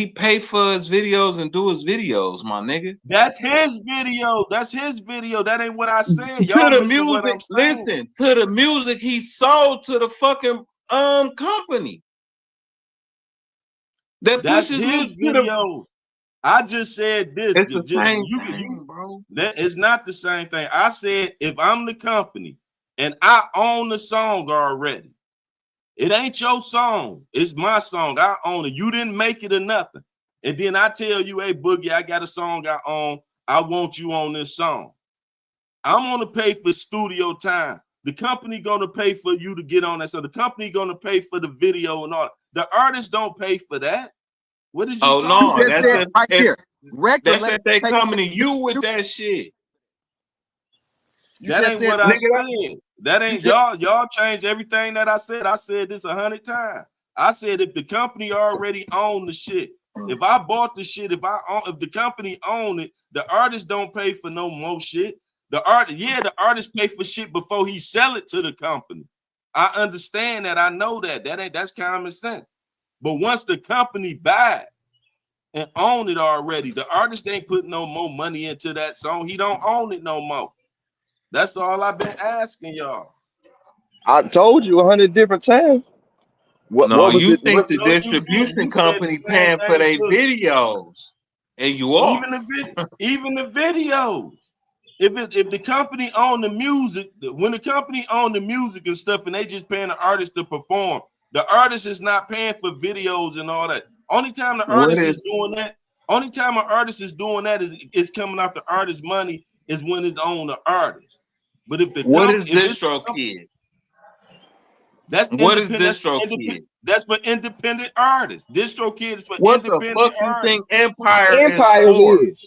pay for his videos and do his videos, my nigga. That's his video. That ain't what I said. Y'all to the music, listen, to the music he sold to the fucking company. That's his video. I just said this. It's the same thing, bro. It's not the same thing. I said if I'm the company and I own the song already, it ain't your song. It's my song. I own it. You didn't make it or nothing. And then I tell you, hey, Boogie, I got a song I own. I want you on this song. I'm going to pay for studio time. The company going to pay for you to get on that. So the company going to pay for the video and all. The artists don't pay for that. What did you no, that's it right here. That's if they coming to you with that shit. That ain't what I said. That ain't y'all changed everything that I said. I said this 100 times. I said if the company already owned the shit, if I bought the shit, if the company owned it, the artist don't pay for no more shit. The artist pay for shit before he sell it to the company. I understand that. I know that. That's common sense. But once the company buy it and own it already, the artist ain't putting no more money into that song. He don't own it no more. That's all I've been asking y'all. I told you 100 different times. What was you it? Think the distribution company paying for their videos, and you are even the videos. If the company own the music, when the company own the music and stuff, and they just paying the artist to perform, the artist is not paying for videos and all that. Only time the artist is doing that, only time an artist is doing that is coming out the artist's money is when it's on the artist. But if the What is if it's DistroKid? that's What is independent, DistroKid? that's for independent artists. DistroKid is for What the independent fuck you artists. think Empire is Empires for? is.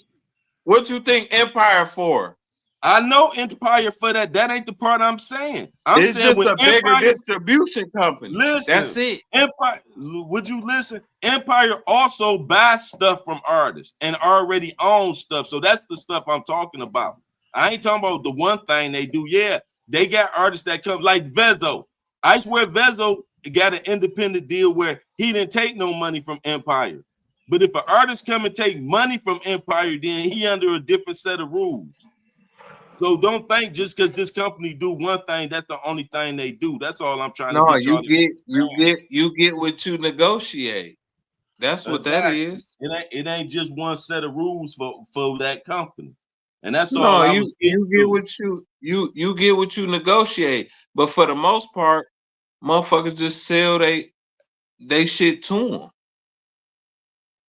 What you think Empire for? I know Empire for that. That ain't the part I'm saying. I'm It's saying just when a bigger Empire, distribution company. listen, That's it. Empire, would you listen? Empire also buys stuff from artists and already owns stuff. So that's the stuff I'm talking about. I ain't talking about the one thing they do. Yeah, they got artists that come like Vezo. I swear Vezo got an independent deal where he didn't take no money from Empire. But if an artist come and take money from Empire, then he under a different set of rules. So don't think just because this company do one thing, that's the only thing they do. That's all I'm trying to No, get y'all to you get what you negotiate. That's what that exactly. is. It ain't just one set of rules for that company. And that's all No, I was getting you get to. what you get what you negotiate. But for the most part, motherfuckers just sell they shit to them.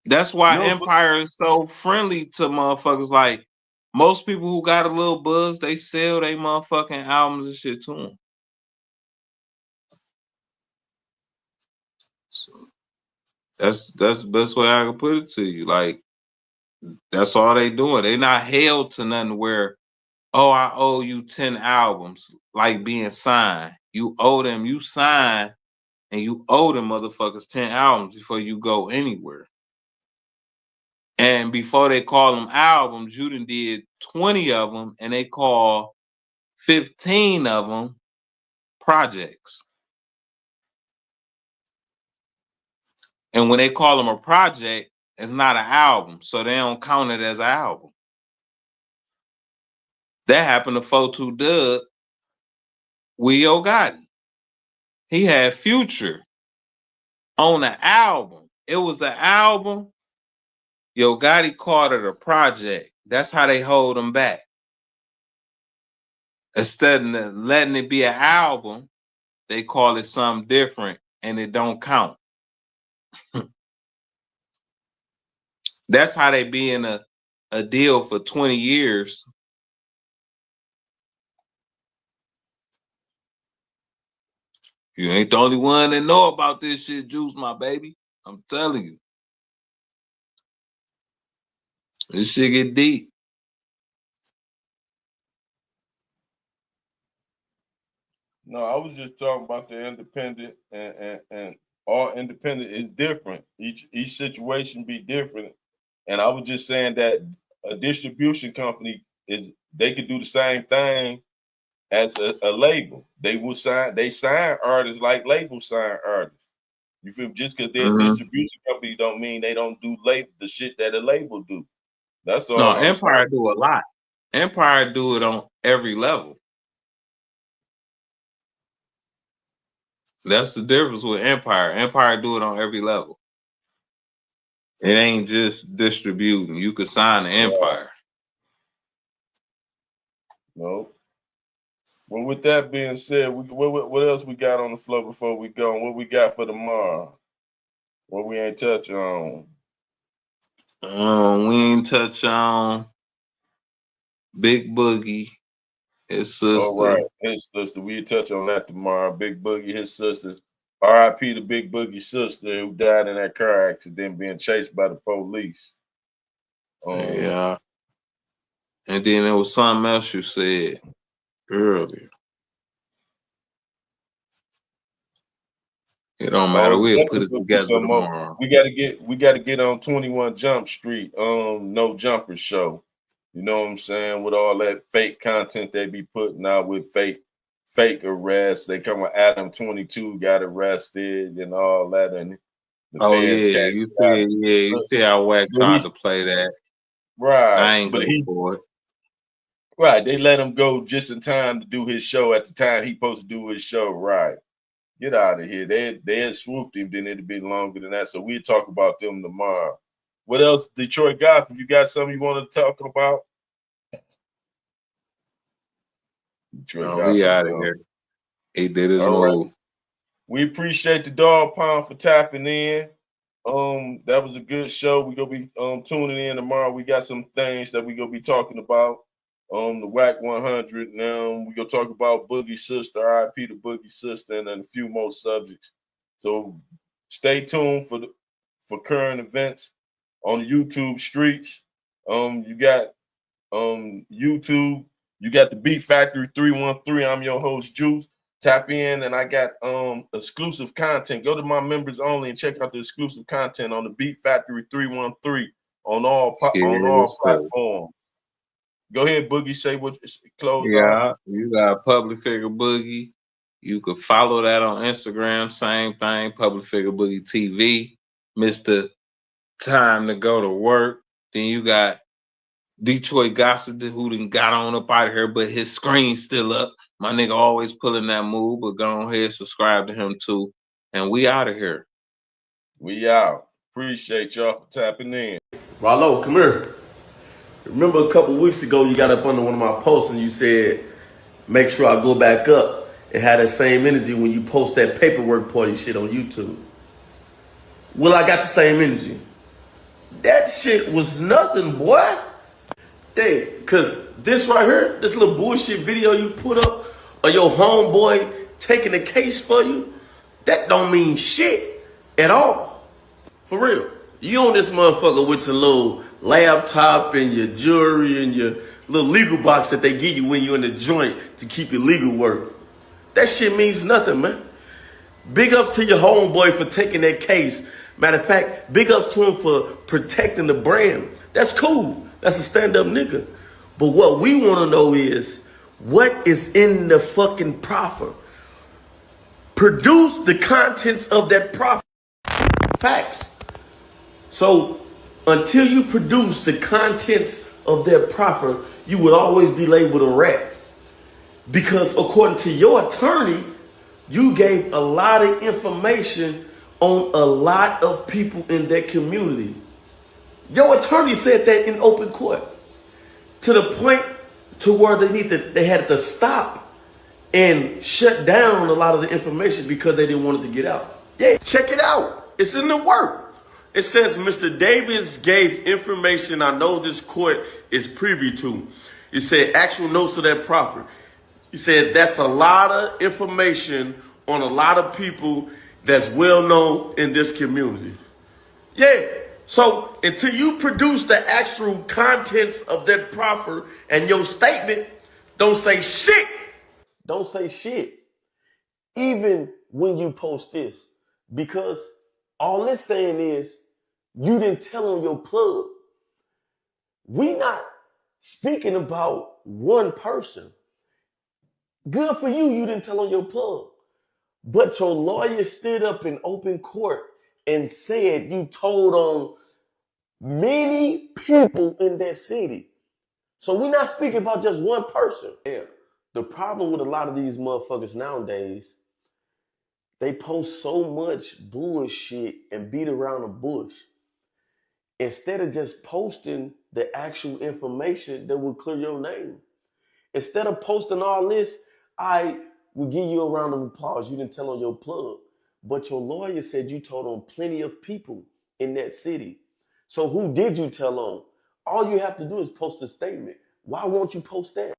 That's why No, but Empire is so friendly to motherfuckers. Like most people who got a little buzz, they sell they motherfucking albums and shit to them. So that's the best way I can put it to you. Like that's all they doing. They not held to nothing where, oh, I owe you 10 albums, like being signed. You owe them, you sign, and you owe them motherfuckers 10 albums before you go anywhere. And before they call them albums, you done did 20 of them, and they call 15 of them projects. And when they call them a project, it's not an album, so they don't count it as an album. That happened to 42 Dub. Will Gotti. He had Future on an album. It was an album. Yo Gotti called it a project. That's how they hold them back. Instead of letting it be an album, they call it something different and it don't count. That's how they be in a deal for 20 years. You ain't the only one that know about this shit, Juice, my baby. I'm telling you. This shit get deep. no, I was just talking about the independent and all independent is different. Each situation be different. And I was just saying that a distribution company they could do the same thing as a label. They sign artists like labels sign artists. You feel me? Just because they're a distribution company don't mean they don't do the shit that a label do. That's No, all I'm Empire saying. do a lot. Empire do it on every level. That's the difference with Empire. Empire do it on every level. It ain't just distributing. You could sign an Empire. No. Well, with that being said, what else we got on the floor before we go? And what we got for tomorrow? What we ain't touch on? We ain't touch on Big Boogie, his sister. All right, his sister. We touch on that tomorrow. Big Boogie, his sister. R.I.P. to Big Boogie's sister who died in that car accident being chased by the police. Yeah. And then there was something else you said earlier. It don't matter. We'll put it together tomorrow. We gotta get on 21 Jump Street, No Jumper show. You know what I'm saying? With all that fake content they be putting out with fake arrests. They come with Adam 22 got arrested and all that. And the feds you see how Wack tried to play that. Right. I ain't go for it. Right. They let him go just in time to do his show at the time he supposed to do his show. Right. Get out of here. They had swooped him, then it'd be longer than that. So we'll talk about them tomorrow. What else? Detroit Gospel, you got something you want to talk about? He out of here. He did his move. Right. We appreciate the Dog Pound for tapping in. That was a good show. We're gonna be tuning in tomorrow. We got some things that we're gonna be talking about. the Whack 100. Now we gonna talk about Boogie Sister, RIP to Boogie Sister, and then a few more subjects. So stay tuned for current events on the YouTube streets. You got YouTube. You got the Beat Factory 313. I'm your host, Juice. Tap in, and I got exclusive content. Go to my members only and check out the exclusive content on the Beat Factory 313 on all platforms. Go ahead, Boogie. Say what close Yeah, you got Public Figure Boogie. You could follow that on Instagram. Same thing, Public Figure Boogie TV. Mr. Time to Go to Work. Then you got Detroit Gossip, who done got on up out of here, but his screen's still up. My nigga always pulling that move, but go ahead, subscribe to him too. And we out of here. We out. Appreciate y'all for tapping in. Ralo, come here. Remember a couple weeks ago, you got up under one of my posts and you said, make sure I go back up and have that same energy when you post that paperwork party shit on YouTube. Well, I got the same energy. That shit was nothing, boy. Dang, cause this right here, this little bullshit video you put up of your homeboy taking the case for you, that don't mean shit at all. For real. You on this motherfucker with your little laptop and your jewelry and your little legal box that they give you when you're in the joint to keep your legal work. That shit means nothing, man. Big ups to your homeboy for taking that case. Matter of fact, big ups to him for protecting the brand. That's cool. That's a stand-up nigga. But what we want to know is, what is in the fucking proffer? Produce the contents of that proffer. Facts. So until you produce the contents of their proffer, you would always be labeled a rat. Because according to your attorney, you gave a lot of information on a lot of people in that community. Your attorney said that in open court. To the point to where they had to stop and shut down a lot of the information because they didn't want it to get out. Yeah, check it out. It's in the work. It says Mr. Davis gave information I know this court is privy to. It said actual notes of that proffer. He said that's a lot of information on a lot of people that's well known in this community. Yeah. So until you produce the actual contents of that proffer and your statement, don't say shit. Don't say shit. Even when you post this. Because all it's saying is you didn't tell on your plug. We not speaking about one person. Good for you, you didn't tell on your plug. But your lawyer stood up in open court and said you told on many people in that city. So we're not speaking about just one person. Yeah. The problem with a lot of these motherfuckers nowadays, they post so much bullshit and beat around the bush. Instead of just posting the actual information that will clear your name. Instead of posting all this, I will give you a round of applause. You didn't tell on your plug. But your lawyer said you told on plenty of people in that city. So who did you tell on? All you have to do is post a statement. Why won't you post that?